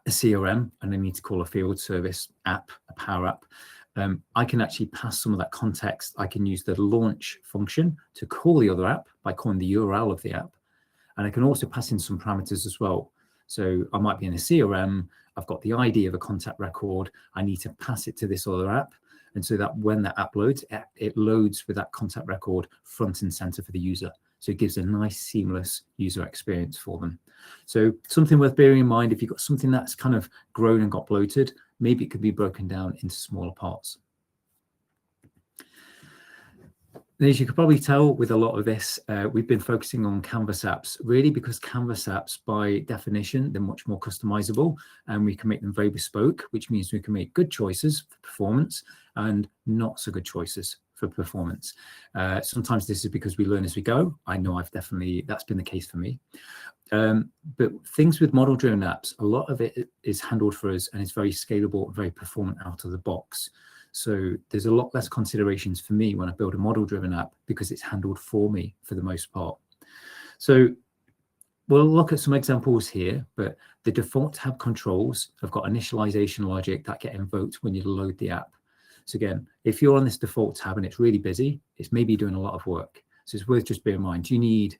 CRM and I need to call a field service app, a Power App, I can actually pass some of that context. I can use the launch function to call the other app by calling the URL of the app. And I can also pass in some parameters as well. So I might be in a CRM, I've got the ID of a contact record, I need to pass it to this other app. And so that when that app loads, it loads with that contact record front and center for the user. So it gives a nice seamless user experience for them. So something worth bearing in mind, if you've got something that's kind of grown and got bloated, maybe it could be broken down into smaller parts. And as you could probably tell with a lot of this, we've been focusing on Canvas apps, really because Canvas apps, by definition, they're much more customizable, and we can make them very bespoke, which means we can make good choices for performance and not so good choices for performance. Sometimes this is because we learn as we go. I know that's been the case for me. But things with model-driven apps, a lot of it is handled for us, and it's very scalable and very performant out of the box. So there's a lot less considerations for me when I build a model-driven app, because it's handled for me for the most part. So we'll look at some examples here, but the default tab controls have got initialization logic that get invoked when you load the app. So again, if you're on this default tab and it's really busy, it's maybe doing a lot of work. So it's worth just bearing in mind, do you need,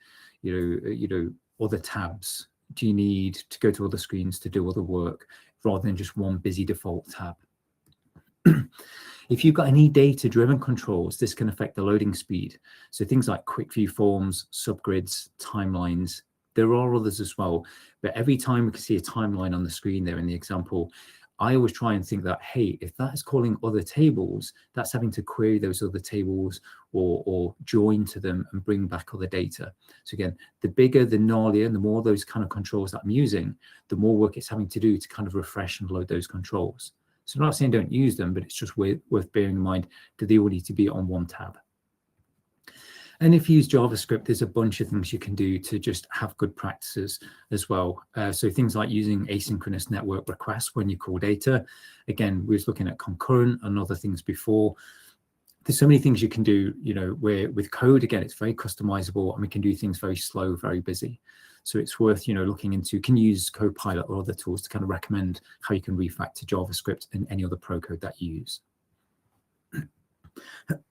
other tabs? Do you need to go to other screens to do other work rather than just one busy default tab? If you've got any data-driven controls, this can affect the loading speed. So things like quick view forms, subgrids, timelines, there are others as well. But every time we can see a timeline on the screen there in the example, I always try and think that, hey, if that is calling other tables, that's having to query those other tables or join to them and bring back other data. So again, the bigger, the gnarlier, and the more those kind of controls that I'm using, the more work it's having to do to kind of refresh and load those controls. So I'm not saying don't use them, but it's just worth bearing in mind that they all need to be on one tab. And if you use JavaScript, there's a bunch of things you can do to just have good practices as well. So things like using asynchronous network requests when you call data. Again, we was looking at concurrent and other things before. There's so many things you can do, where with code, again, it's very customizable and we can do things very slow, very busy. So it's worth, looking into, can you use Copilot or other tools to kind of recommend how you can refactor JavaScript and any other pro code that you use.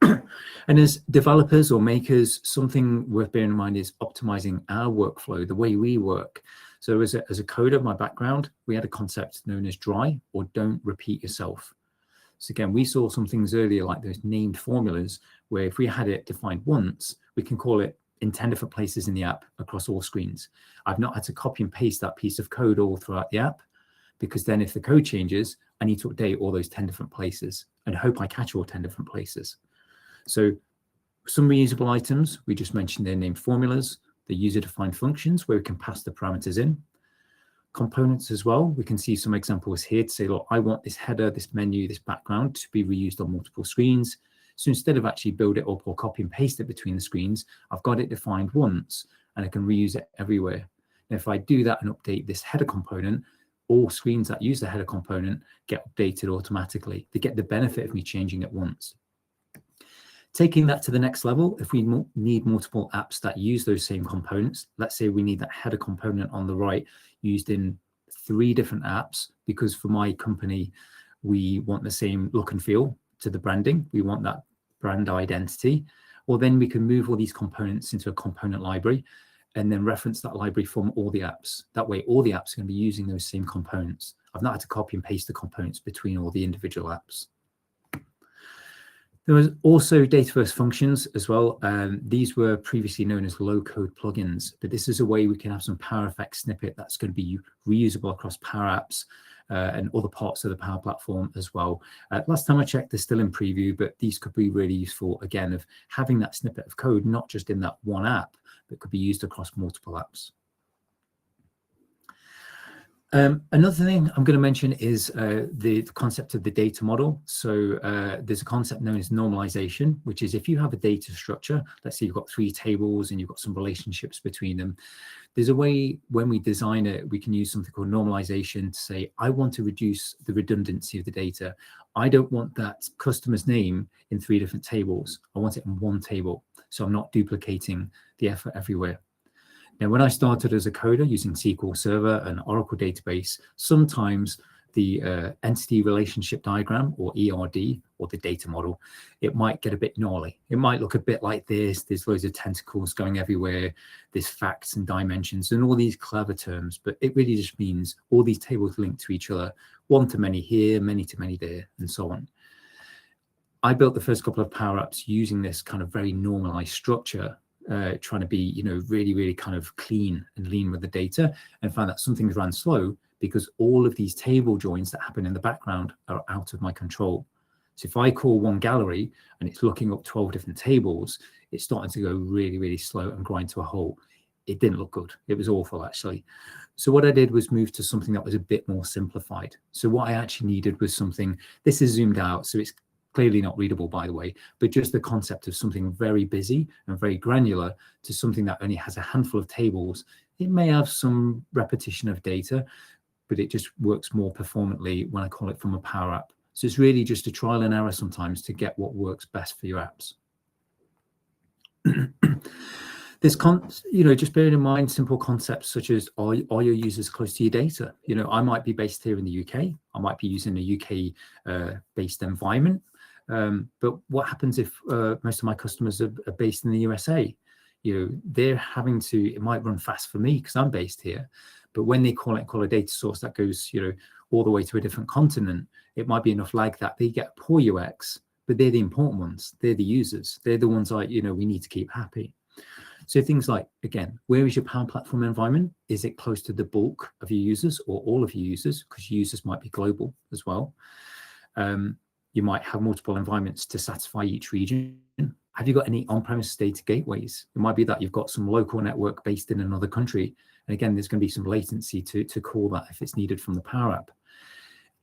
And as developers or makers, something worth bearing in mind is optimizing our workflow, the way we work. So as a coder, my background, we had a concept known as dry or don't repeat yourself. So again, we saw some things earlier like those named formulas where if we had it defined once, we can call it in 10 different places in the app across all screens. I've not had to copy and paste that piece of code all throughout the app, because then if the code changes, I need to update all those 10 different places and hope I catch all 10 different places. So some reusable items, we just mentioned their named formulas, the user-defined functions where we can pass the parameters in. Components as well, we can see some examples here to say, look, I want this header, this menu, this background to be reused on multiple screens. So instead of actually build it up or copy and paste it between the screens, I've got it defined once and I can reuse it everywhere. And if I do that and update this header component, all screens that use the header component get updated automatically. They get the benefit of me changing it once. Taking that to the next level, if we need multiple apps that use those same components, let's say we need that header component on the right used in 3 different apps, because for my company, we want the same look and feel to the branding. We want that brand identity. Well, then we can move all these components into a component library and then reference that library from all the apps. That way, all the apps are going to be using those same components. I've not had to copy and paste the components between all the individual apps. There was also data-first functions as well. These were previously known as low-code plugins, but this is a way we can have some Power Effects snippet that's going to be reusable across Power Apps and other parts of the Power Platform as well. Last time I checked, they're still in preview, but these could be really useful, again, of having that snippet of code, not just in that one app, but could be used across multiple apps. Another thing I'm going to mention is the concept of the data model. So there's a concept known as normalization, which is if you have a data structure, let's say you've got 3 tables and you've got some relationships between them, there's a way when we design it, we can use something called normalization to say, I want to reduce the redundancy of the data. I don't want that customer's name in 3 different tables. I want it in one table. So I'm not duplicating the effort everywhere. Now, when I started as a coder using SQL Server and Oracle database, sometimes the entity relationship diagram, or ERD, or the data model, it might get a bit gnarly. It might look a bit like this. There's loads of tentacles going everywhere. There's facts and dimensions and all these clever terms, but it really just means all these tables link to each other, one to many here, many to many there, and so on. I built the first couple of Power Apps using this kind of very normalized structure, trying to be, really, really kind of clean and lean with the data, and found that some things ran slow because all of these table joins that happen in the background are out of my control. So if I call one gallery and it's looking up 12 different tables, it's starting to go really, really slow and grind to a halt. It didn't look good. It was awful, actually. So what I did was move to something that was a bit more simplified. So what I actually needed was something, this is zoomed out, so it's clearly not readable, by the way, but just the concept of something very busy and very granular to something that only has a handful of tables. It may have some repetition of data, but it just works more performantly when I call it from a Power App. So it's really just a trial and error sometimes to get what works best for your apps. This, just bearing in mind simple concepts such as are your users close to your data? I might be based here in the UK. I might be using a UK based environment. But what happens if most of my customers are based in the USA? They're having to, it might run fast for me because I'm based here. But when they call a data source that goes, all the way to a different continent, it might be enough lag that they get poor UX, but they're the important ones. They're the users. They're the ones we need to keep happy. So things like, again, where is your Power Platform environment? Is it close to the bulk of your users or all of your users? Because users might be global as well. You might have multiple environments to satisfy each region. Have you got any on-premise data gateways? It might be that you've got some local network based in another country. And again, there's going to be some latency to call that if it's needed from the Power App.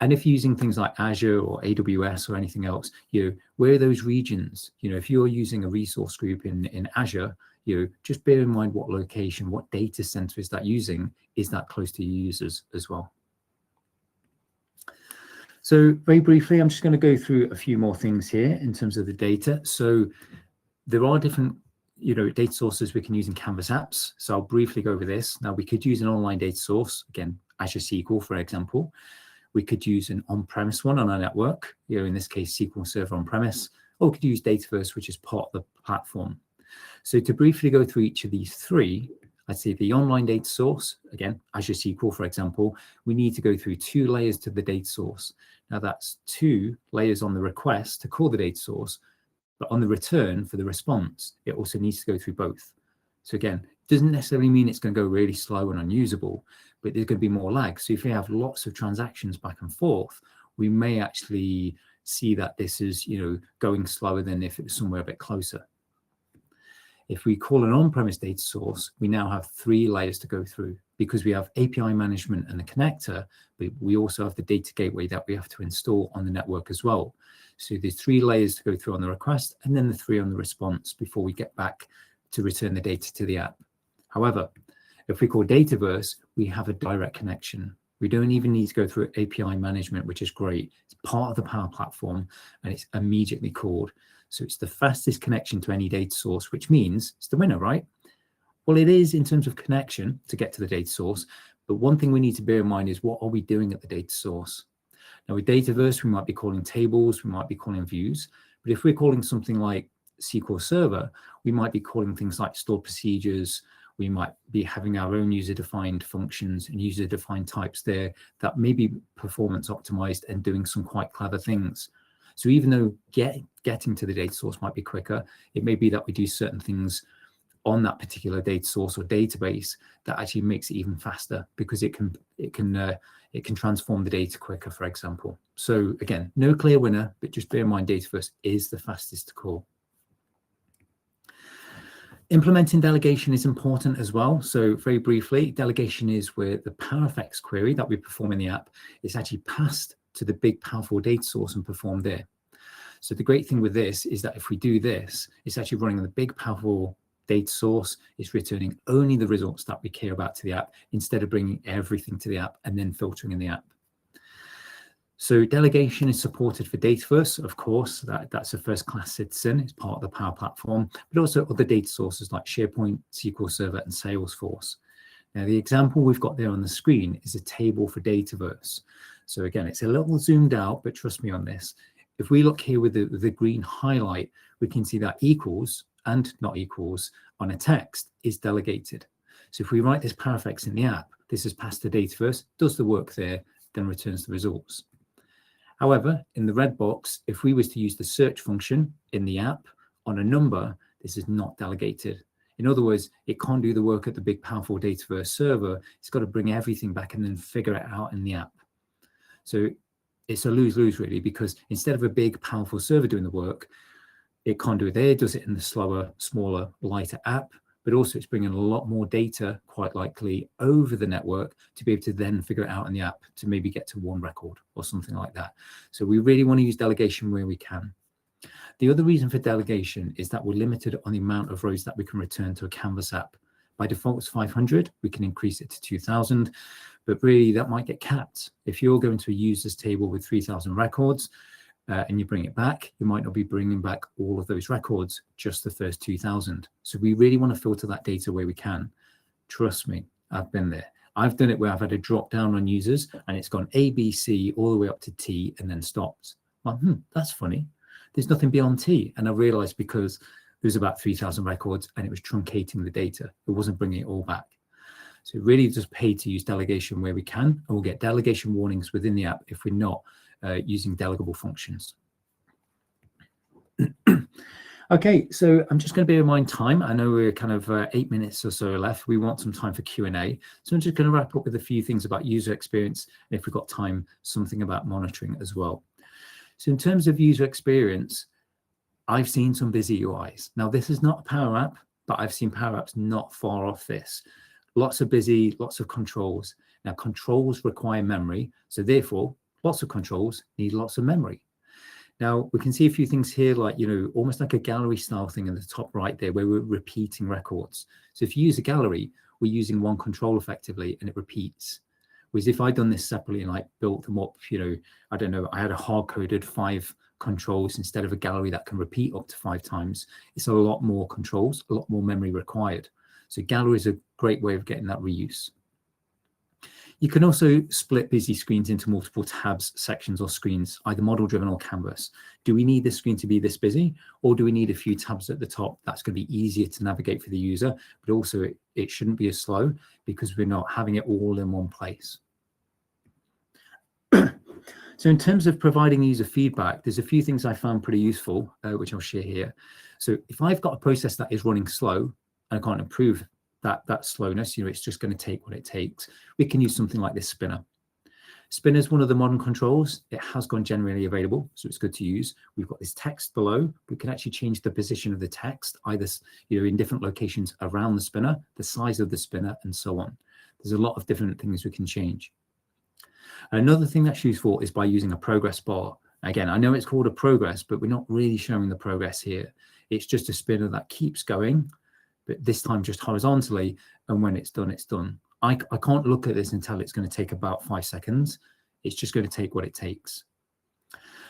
And if you're using things like Azure or AWS or anything else, where are those regions? If you're using a resource group in Azure, just bear in mind what location, what data center is that using, is that close to your users as well. So very briefly, I'm just going to go through a few more things here in terms of the data. So there are different, data sources we can use in Canvas apps. So I'll briefly go over this. Now we could use an online data source, again, Azure SQL, for example. We could use an on-premise one on our network, in this case, SQL Server on-premise. or we could use Dataverse, which is part of the platform. So to briefly go through each of these three, I'd say the online data source, again, Azure SQL, for example, we need to go through 2 layers to the data source. Now that's 2 layers on the request to call the data source, but on the return for the response, it also needs to go through both. So again, it doesn't necessarily mean it's going to go really slow and unusable, but there's going to be more lag. So if we have lots of transactions back and forth, we may actually see that this is, going slower than if it was somewhere a bit closer. If we call an on-premise data source, we now have 3 layers to go through because we have API management and the connector, but we also have the data gateway that we have to install on the network as well. So there's 3 layers to go through on the request and then the 3 on the response before we get back to return the data to the app. However, if we call Dataverse, we have a direct connection. We don't even need to go through API management, which is great. It's part of the Power Platform and it's immediately called. So it's the fastest connection to any data source, which means it's the winner, right? Well, it is in terms of connection to get to the data source. But one thing we need to bear in mind is what are we doing at the data source? Now with Dataverse, we might be calling tables, we might be calling views. But if we're calling something like SQL Server, we might be calling things like stored procedures. We might be having our own user-defined functions and user-defined types there that may be performance optimized and doing some quite clever things. So even though getting to the data source might be quicker, it may be that we do certain things on that particular data source or database that actually makes it even faster because it can transform the data quicker, for example. So again, no clear winner, but just bear in mind Dataverse is the fastest to call. Implementing delegation is important as well. So very briefly, delegation is where the PowerFX query that we perform in the app is actually passed to the big powerful data source and performed there. So the great thing with this is that if we do this, it's actually running the big powerful data source. It's returning only the results that we care about to the app instead of bringing everything to the app and then filtering in the app. So delegation is supported for Dataverse, of course, that's a first-class citizen. It's part of the Power Platform, but also other data sources like SharePoint, SQL Server, and Salesforce. Now, the example we've got there on the screen is a table for Dataverse. So again, it's a little zoomed out, but trust me on this. If we look here with the green highlight, we can see that equals and not equals on a text is delegated. So if we write this PowerFX in the app, this is passed to Dataverse, does the work there, then returns the results. However, in the red box, if we was to use the search function in the app on a number, this is not delegated. In other words, it can't do the work at the big powerful Dataverse server. It's got to bring everything back and then figure it out in the app. So it's a lose-lose really, because instead of a big powerful server doing the work, it can't do it there, it does it in the slower, smaller, lighter app, but also it's bringing a lot more data, quite likely, over the network to be able to then figure it out in the app to maybe get to one record or something like that. So we really want to use delegation where we can. The other reason for delegation is that we're limited on the amount of rows that we can return to a Canvas app. By default, it's 500. We can increase it to 2,000, but really that might get capped. If you're going to a users table with 3,000 records and you bring it back, you might not be bringing back all of those records, just the first 2,000. So we really want to filter that data where we can. Trust me, I've been there. I've done it where I've had a drop down on users and it's gone A, B, C, all the way up to T and then stopped. Well, that's funny. There's nothing beyond T. And I realized because there was about 3,000 records and it was truncating the data. It wasn't bringing it all back. So really just pay to use delegation where we can, and we'll get delegation warnings within the app if we're not using delegable functions. Okay, so I'm just going to bear in mind time. I know we're kind of 8 minutes or so left. We want some time for Q&A. So I'm just going to wrap up with a few things about user experience. And if we've got time, something about monitoring as well. So in terms of user experience, I've seen some busy UIs. Now, this is not a Power App, but I've seen Power Apps not far off this. Lots of busy, lots of controls. Now, controls require memory. So therefore, lots of controls need lots of memory. Now, we can see a few things here, like, almost like a gallery style thing in the top right there, where we're repeating records. So if you use a gallery, we're using one control effectively, and it repeats. Whereas if I'd done this separately and like built them up, I don't know, I had a hard-coded 5 controls instead of a gallery that can repeat up to 5 times, it's a lot more controls, a lot more memory required. So gallery is a great way of getting that reuse. You can also split busy screens into multiple tabs, sections, or screens, either model-driven or canvas. Do we need this screen to be this busy, or do we need a few tabs at the top? That's going to be easier to navigate for the user, but also it shouldn't be as slow because we're not having it all in one place. So in terms of providing user feedback, there's a few things I found pretty useful, which I'll share here. So if I've got a process that is running slow and I can't improve that slowness, it's just going to take what it takes, we can use something like this spinner. Spinner is one of the modern controls. It has gone generally available, so it's good to use. We've got this text below. We can actually change the position of the text, either in different locations around the spinner, the size of the spinner, and so on. There's a lot of different things we can change. Another thing that's useful is by using a progress bar. Again, I know it's called a progress, but we're not really showing the progress here. It's just a spinner that keeps going, but this time just horizontally, and when it's done, it's done. I can't look at this and tell it's going to take about 5 seconds. It's just going to take what it takes.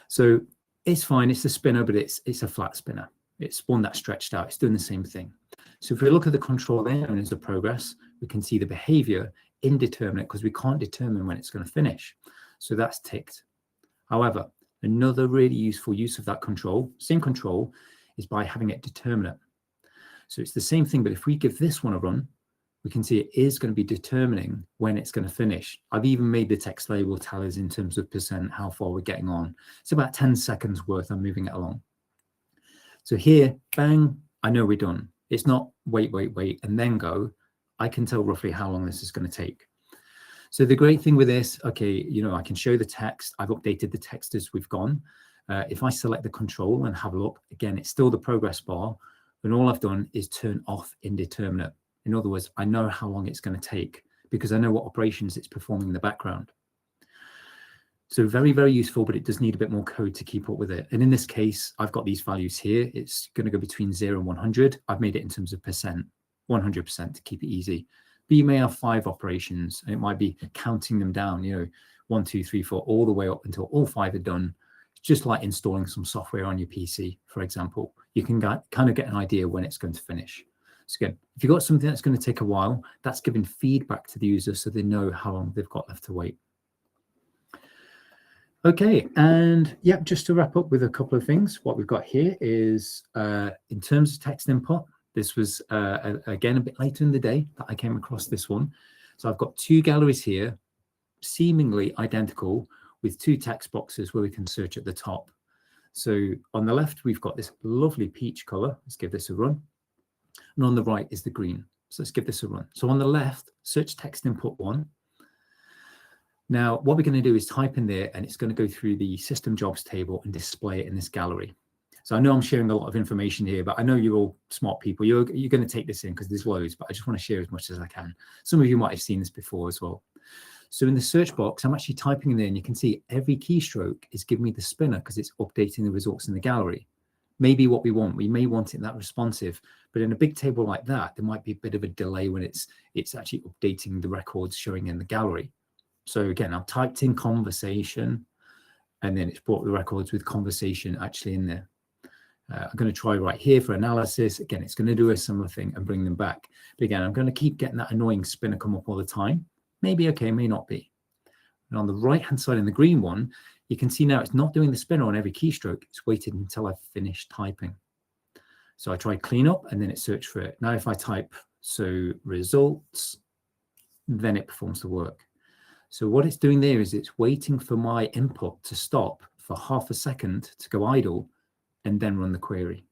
So it's fine. It's a spinner, but it's a flat spinner. It's one that's stretched out. It's doing the same thing. So if we look at the control there and as the progress, we can see the behavior indeterminate because we can't determine when it's going to finish. So that's ticked. However, another really useful use of that control, same control, is by having it determinate. So it's the same thing, but if we give this one a run, we can see it is going to be determining when it's going to finish. I've even made the text label tell us in terms of percent how far we're getting on. It's about 10 seconds worth. I'm moving it along. So here, bang, I know we're done. It's not wait, and then go. I can tell roughly how long this is going to take. So the great thing with this, okay, I can show the text. I've updated the text as we've gone. If I select the control and have a look, again, it's still the progress bar, and all I've done is turn off indeterminate. In other words, I know how long it's going to take because I know what operations it's performing in the background. So very, very useful, but it does need a bit more code to keep up with it. And in this case, I've got these values here. It's going to go between 0 and 100. I've made it in terms of percent, 100% to keep it easy. But you may have 5 operations, and it might be counting them down, 1, 2, 3, 4, all the way up until all 5 are done. It's just like installing some software on your PC, for example. You can kind of get an idea when it's going to finish. So again, if you've got something that's going to take a while, that's giving feedback to the user so they know how long they've got left to wait. Okay, and yeah, just to wrap up with a couple of things, what we've got here is in terms of text input, this was, again, a bit later in the day that I came across this one. So I've got 2 galleries here, seemingly identical, with 2 text boxes where we can search at the top. So on the left, we've got this lovely peach color. Let's give this a run. And on the right is the green. So let's give this a run. So on the left, search text input 1. Now, what we're going to do is type in there, and it's going to go through the system jobs table and display it in this gallery. So I know I'm sharing a lot of information here, but I know you're all smart people. You're going to take this in because there's loads, but I just want to share as much as I can. Some of you might have seen this before as well. So in the search box, I'm actually typing in there, and you can see every keystroke is giving me the spinner because it's updating the results in the gallery. Maybe what we may want it that responsive, but in a big table like that, there might be a bit of a delay when it's actually updating the records showing in the gallery. So again, I've typed in conversation, and then it's brought the records with conversation actually in there. I'm going to try right here for analysis. Again, it's going to do a similar thing and bring them back. But again, I'm going to keep getting that annoying spinner come up all the time. Maybe okay, may not be. And on the right-hand side in the green one, you can see now it's not doing the spinner on every keystroke. It's waited until I've finished typing. So I try clean up, and then it searched for it. Now if I type, so results, then it performs the work. So what it's doing there is it's waiting for my input to stop for half a second to go idle and then run the query.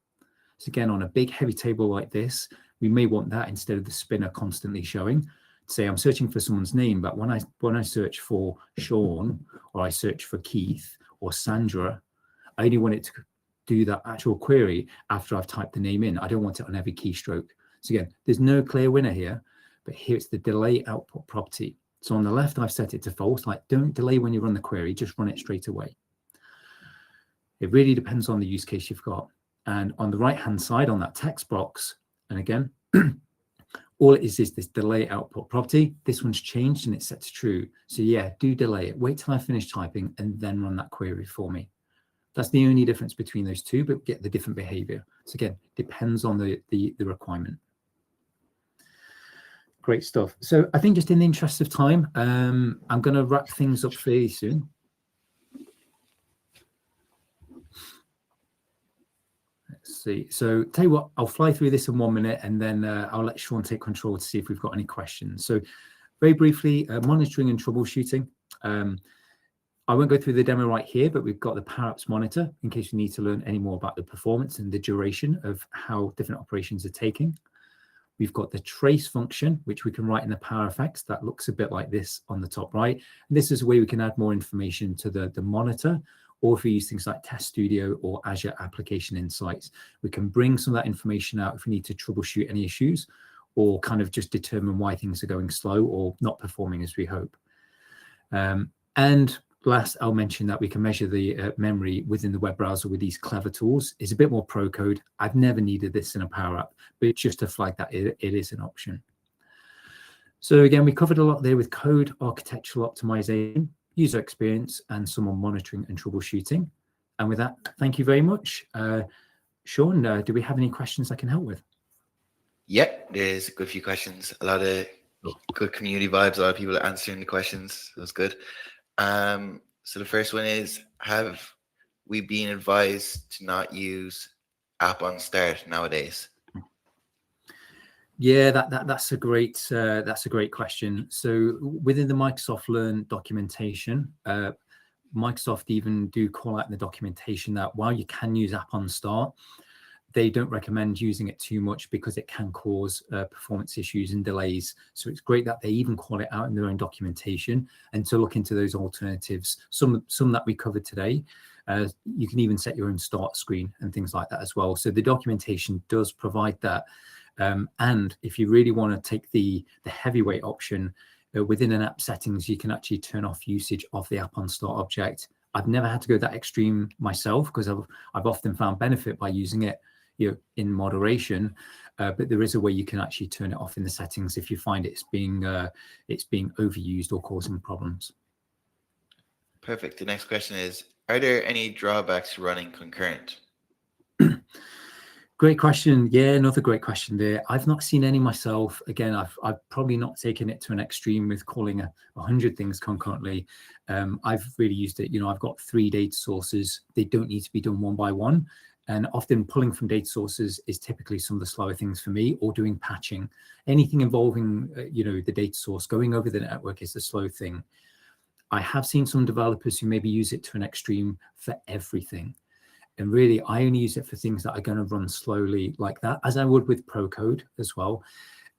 So again, on a big heavy table like this, we may want that instead of the spinner constantly showing. Say I'm searching for someone's name, but when I search for Sean, or I search for Keith or Sandra, I only want it to do that actual query after I've typed the name in. I don't want it on every keystroke. So again, there's no clear winner here, but here it's the delay output property. So on the left, I've set it to false, like don't delay when you run the query, just run it straight away. It really depends on the use case you've got. And on the right-hand side on that text box, and again, all it is this delay output property. This one's changed and it's set to true. So yeah, do delay it. Wait till I finish typing and then run that query for me. That's the only difference between those two, but get the different behavior. So again, depends on the requirement. Great stuff. So I think just in the interest of time, I'm going to wrap things up fairly soon. Let's see. So tell you what, I'll fly through this in 1 minute, and then I'll let Sean take control to see if we've got any questions. So very briefly, monitoring and troubleshooting. I won't go through the demo right here, but we've got the Power Apps monitor in case you need to learn any more about the performance and the duration of how different operations are taking. We've got the trace function, which we can write in the Power Effects. That looks a bit like this on the top right. And this is a way we can add more information to the monitor, or if we use things like Test Studio or Azure Application Insights, we can bring some of that information out if we need to troubleshoot any issues, or kind of just determine why things are going slow or not performing as we hope. And last, I'll mention that we can measure the memory within the web browser with these clever tools. It's a bit more pro code. I've never needed this in a Power App, but just to flag that it is an option. So again, we covered a lot there with code, architectural optimization, user experience, and some on monitoring and troubleshooting. And with that, thank you very much. Sean, do we have any questions I can help with? Yep, there's a good few questions. A lot of good community vibes. A lot of people answering the questions. That was good. So the first one is, have we been advised to not use app OnStart nowadays? Yeah, that's a great question. So within the Microsoft Learn documentation, Microsoft even do call out in the documentation that while you can use app OnStart, they don't recommend using it too much because it can cause performance issues and delays. So it's great that they even call it out in their own documentation, and to look into those alternatives. Some that we covered today. You can even set your own start screen and things like that as well. So the documentation does provide that. And if you really want to take the heavyweight option, within an app settings, you can actually turn off usage of the app OnStart object. I've never had to go that extreme myself because I've often found benefit by using it, in moderation, but there is a way you can actually turn it off in the settings if you find it's being overused or causing problems. Perfect. The next question is, are there any drawbacks to running concurrent? Great question. Yeah, another great question there. I've not seen any myself. Again, I've probably not taken it to an extreme with calling 100 things concurrently. I've really used it. I've got 3 data sources. They don't need to be done one by one. And often pulling from data sources is typically some of the slower things for me, or doing patching. Anything involving, the data source, going over the network is the slow thing. I have seen some developers who maybe use it to an extreme for everything. And really, I only use it for things that are going to run slowly like that, as I would with Pro Code as well.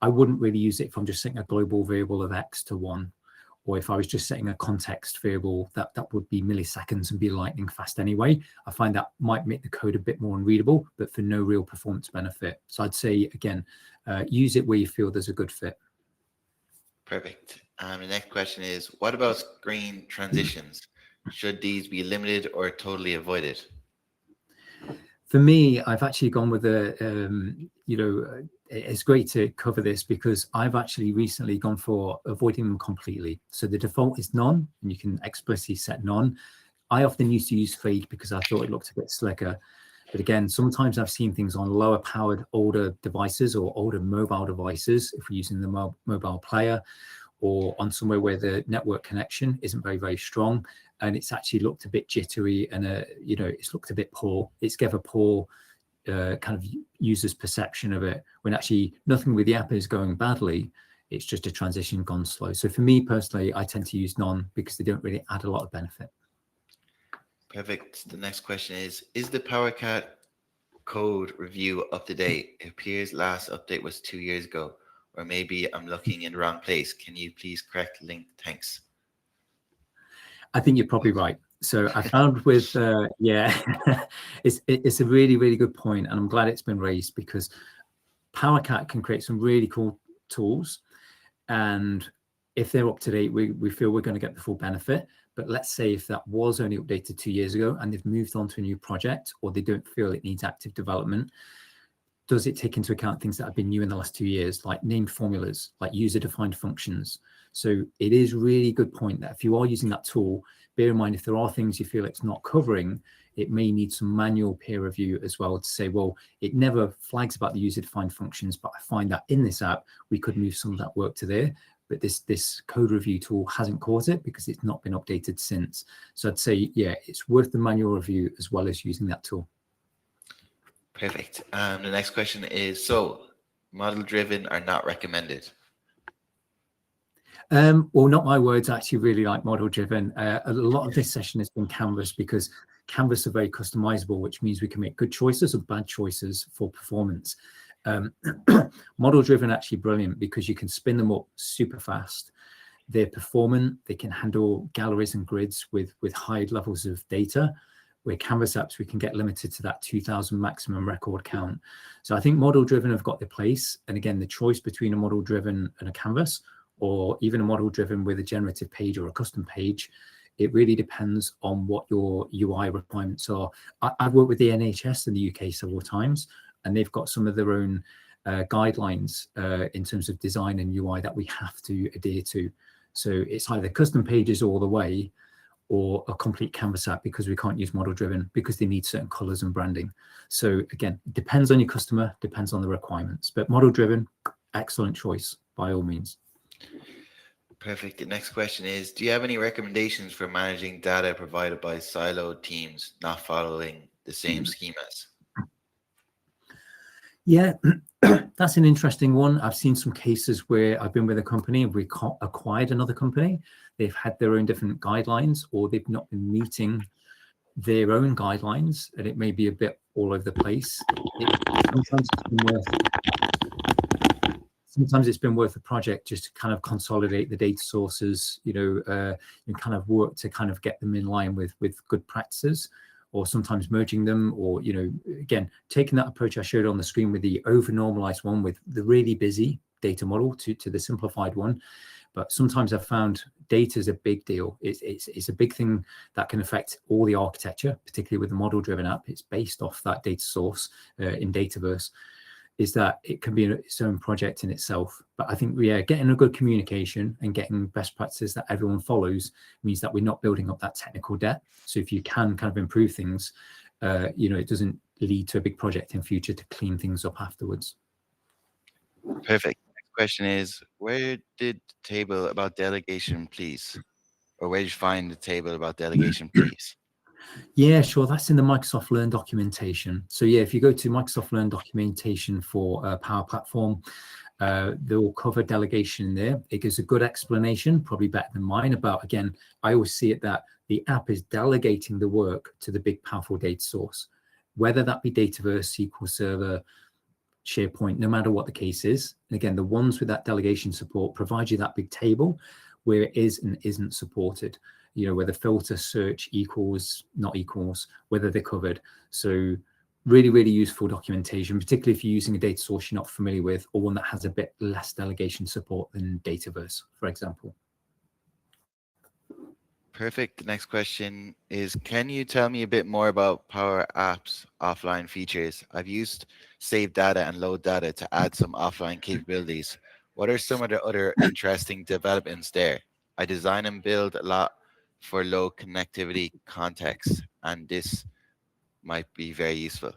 I wouldn't really use it if I'm just setting a global variable of X to 1. Or if I was just setting a context variable, that would be milliseconds and be lightning fast anyway. I find that might make the code a bit more unreadable, but for no real performance benefit. So I'd say, again, use it where you feel there's a good fit. Perfect. The next question is, what about screen transitions? Should these be limited or totally avoided? For me, I've actually gone with it's great to cover this because I've actually recently gone for avoiding them completely. So the default is none, and you can explicitly set none. I often used to use fade because I thought it looked a bit slicker. But again, sometimes I've seen things on lower powered older devices or older mobile devices, if we're using the mobile player, or on somewhere where the network connection isn't very, very strong. And it's actually looked a bit jittery and, it's looked a bit poor. It's given a poor kind of user's perception of it, when actually nothing with the app is going badly. It's just a transition gone slow. So for me personally, I tend to use none because they don't really add a lot of benefit. Perfect. The next question is the PowerCat code review up to date? It appears last update was 2 years ago, or maybe I'm looking in the wrong place. Can you please correct the link? Thanks. I think you're probably right. So I found with, it's a really, really good point. And I'm glad it's been raised because PowerCat can create some really cool tools. And if they're up to date, we feel we're going to get the full benefit. But let's say if that was only updated 2 years ago and they've moved on to a new project, or they don't feel it needs active development, does it take into account things that have been new in the last 2 years, like named formulas, like user-defined functions? So it is really good point that if you are using that tool, bear in mind if there are things you feel it's not covering, it may need some manual peer review as well to say, well, it never flags about the user-defined functions, but I find that in this app, we could move some of that work to there. But this code review tool hasn't caught it because it's not been updated since. So I'd say, yeah, it's worth the manual review as well as using that tool. Perfect. The next question is, so model-driven are not recommended? Well, not my words. I actually really like model-driven. A lot of this session has been Canvas because Canvas are very customizable, which means we can make good choices or bad choices for performance. Model-driven actually brilliant because you can spin them up super fast. They're performant. They can handle galleries and grids with high levels of data. Where Canvas apps, we can get limited to that 2,000 maximum record count. So I think model-driven have got their place. And again, the choice between a model-driven and a Canvas, or even a model-driven with a generative page or a custom page, it really depends on what your UI requirements are. I've worked with the NHS in the UK several times, and they've got some of their own guidelines in terms of design and UI that we have to adhere to. So it's either custom pages all the way, or a complete Canvas app, because we can't use model-driven because they need certain colors and branding. So again, it depends on your customer, depends on the requirements, but model-driven, excellent choice by all means. Perfect. The next question is, do you have any recommendations for managing data provided by siloed teams not following the same schemas? Yeah, that's an interesting one. I've seen some cases where I've been with a company and we acquired another company. They've had their own different guidelines, or they've not been meeting their own guidelines, and it may be a bit all over the place. Sometimes it's been worth a project just to kind of consolidate the data sources, and kind of work to kind of get them in line with good practices, or sometimes merging them, or, again, taking that approach I showed on the screen with the over-normalized one with the really busy data model to the simplified one. But sometimes I've found data is a big deal. It's a big thing that can affect all the architecture, particularly with the model-driven app. It's based off that data source in Dataverse. Is that it can be its own project in itself. But I think, getting a good communication and getting best practices that everyone follows means that we're not building up that technical debt. So if you can kind of improve things, it doesn't lead to a big project in future to clean things up afterwards. Perfect. Next question is, where did the table about delegation, please? Or where did you find the table about delegation, please? Yeah, sure. That's in the Microsoft Learn documentation. So yeah, if you go to Microsoft Learn documentation for Power Platform, they will cover delegation there. It gives a good explanation, probably better than mine, about, again, I always see it that the app is delegating the work to the big powerful data source, whether that be Dataverse, SQL Server, SharePoint, no matter what the case is. And again, the ones with that delegation support provide you that big table where it is and isn't supported, whether filter, search equals, not equals, whether they're covered. So really, really useful documentation, particularly if you're using a data source you're not familiar with, or one that has a bit less delegation support than Dataverse, for example. Perfect. The next question is, can you tell me a bit more about Power Apps offline features? I've used save data and load data to add some offline capabilities. What are some of the other interesting developments there? I design and build a lot for low connectivity contexts, and this might be very useful.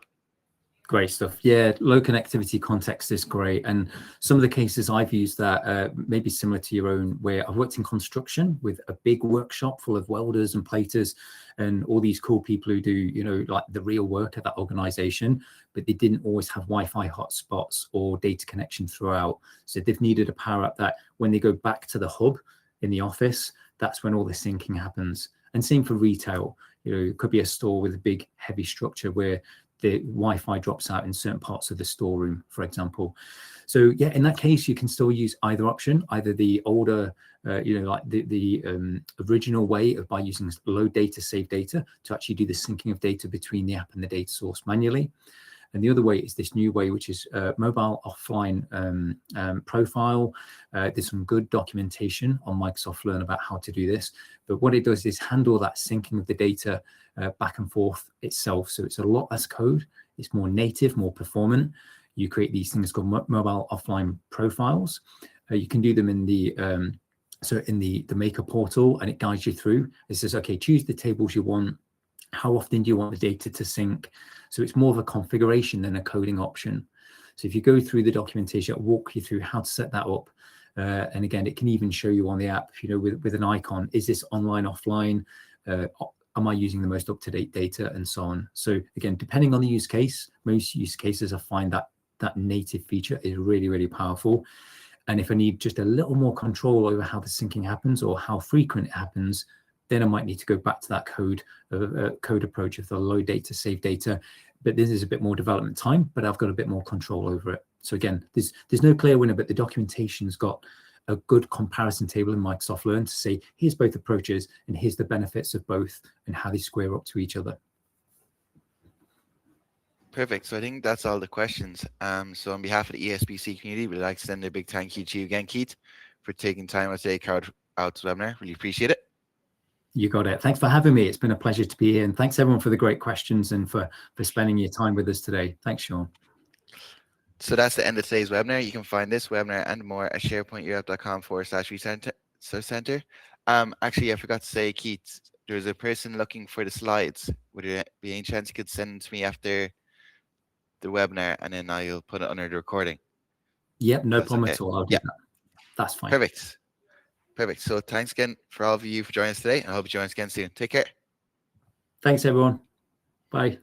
Great stuff. Yeah, low connectivity context is great. And some of the cases I've used that may be similar to your own, where I've worked in construction with a big workshop full of welders and platers and all these cool people who do, like the real work at that organization, but they didn't always have Wi-Fi hotspots or data connection throughout. So they've needed a power up that when they go back to the hub in the office, that's when all the syncing happens. And same for retail. It could be a store with a big heavy structure where the Wi-Fi drops out in certain parts of the storeroom, for example. So yeah, in that case, you can still use either option, either the older, like the original way of by using load data, save data to actually do the syncing of data between the app and the data source manually. And the other way is this new way, which is mobile offline profile. There's some good documentation on Microsoft Learn about how to do this. But what it does is handle that syncing of the data back and forth itself. So it's a lot less code. It's more native, more performant. You create these things called mobile offline profiles. You can do them in the Maker portal, and it guides you through. It says, okay, choose the tables you want. How often do you want the data to sync? So it's more of a configuration than a coding option. So if you go through the documentation, I'll walk you through how to set that up. And again, it can even show you on the app, with an icon, is this online, offline? Am I using the most up-to-date data, and so on? So again, depending on the use case, most use cases I find that native feature is really, really powerful. And if I need just a little more control over how the syncing happens or how frequent it happens, then I might need to go back to that code approach of the load data, save data. But this is a bit more development time, but I've got a bit more control over it. So again, there's no clear winner, but the documentation's got a good comparison table in Microsoft Learn to say, here's both approaches and here's the benefits of both and how they square up to each other. Perfect. So I think that's all the questions. So on behalf of the ESPC community, we'd like to send a big thank you to you again, Keith, for taking time out today, crowd out to webinar. Really appreciate it. You got it. Thanks for having me. It's been a pleasure to be here. And thanks everyone for the great questions and for spending your time with us today. Thanks, Sean. So that's the end of today's webinar. You can find this webinar and more at sharepointeurope.com/research center. Actually, I forgot to say, Keith, there's a person looking for the slides. Would there be any chance you could send them to me after the webinar, and then I'll put it under the recording? Yep, no problem at all. I'll do that. That's fine. Perfect. Perfect. So thanks again for all of you for joining us today, and I hope you join us again soon. Take care. Thanks, everyone. Bye.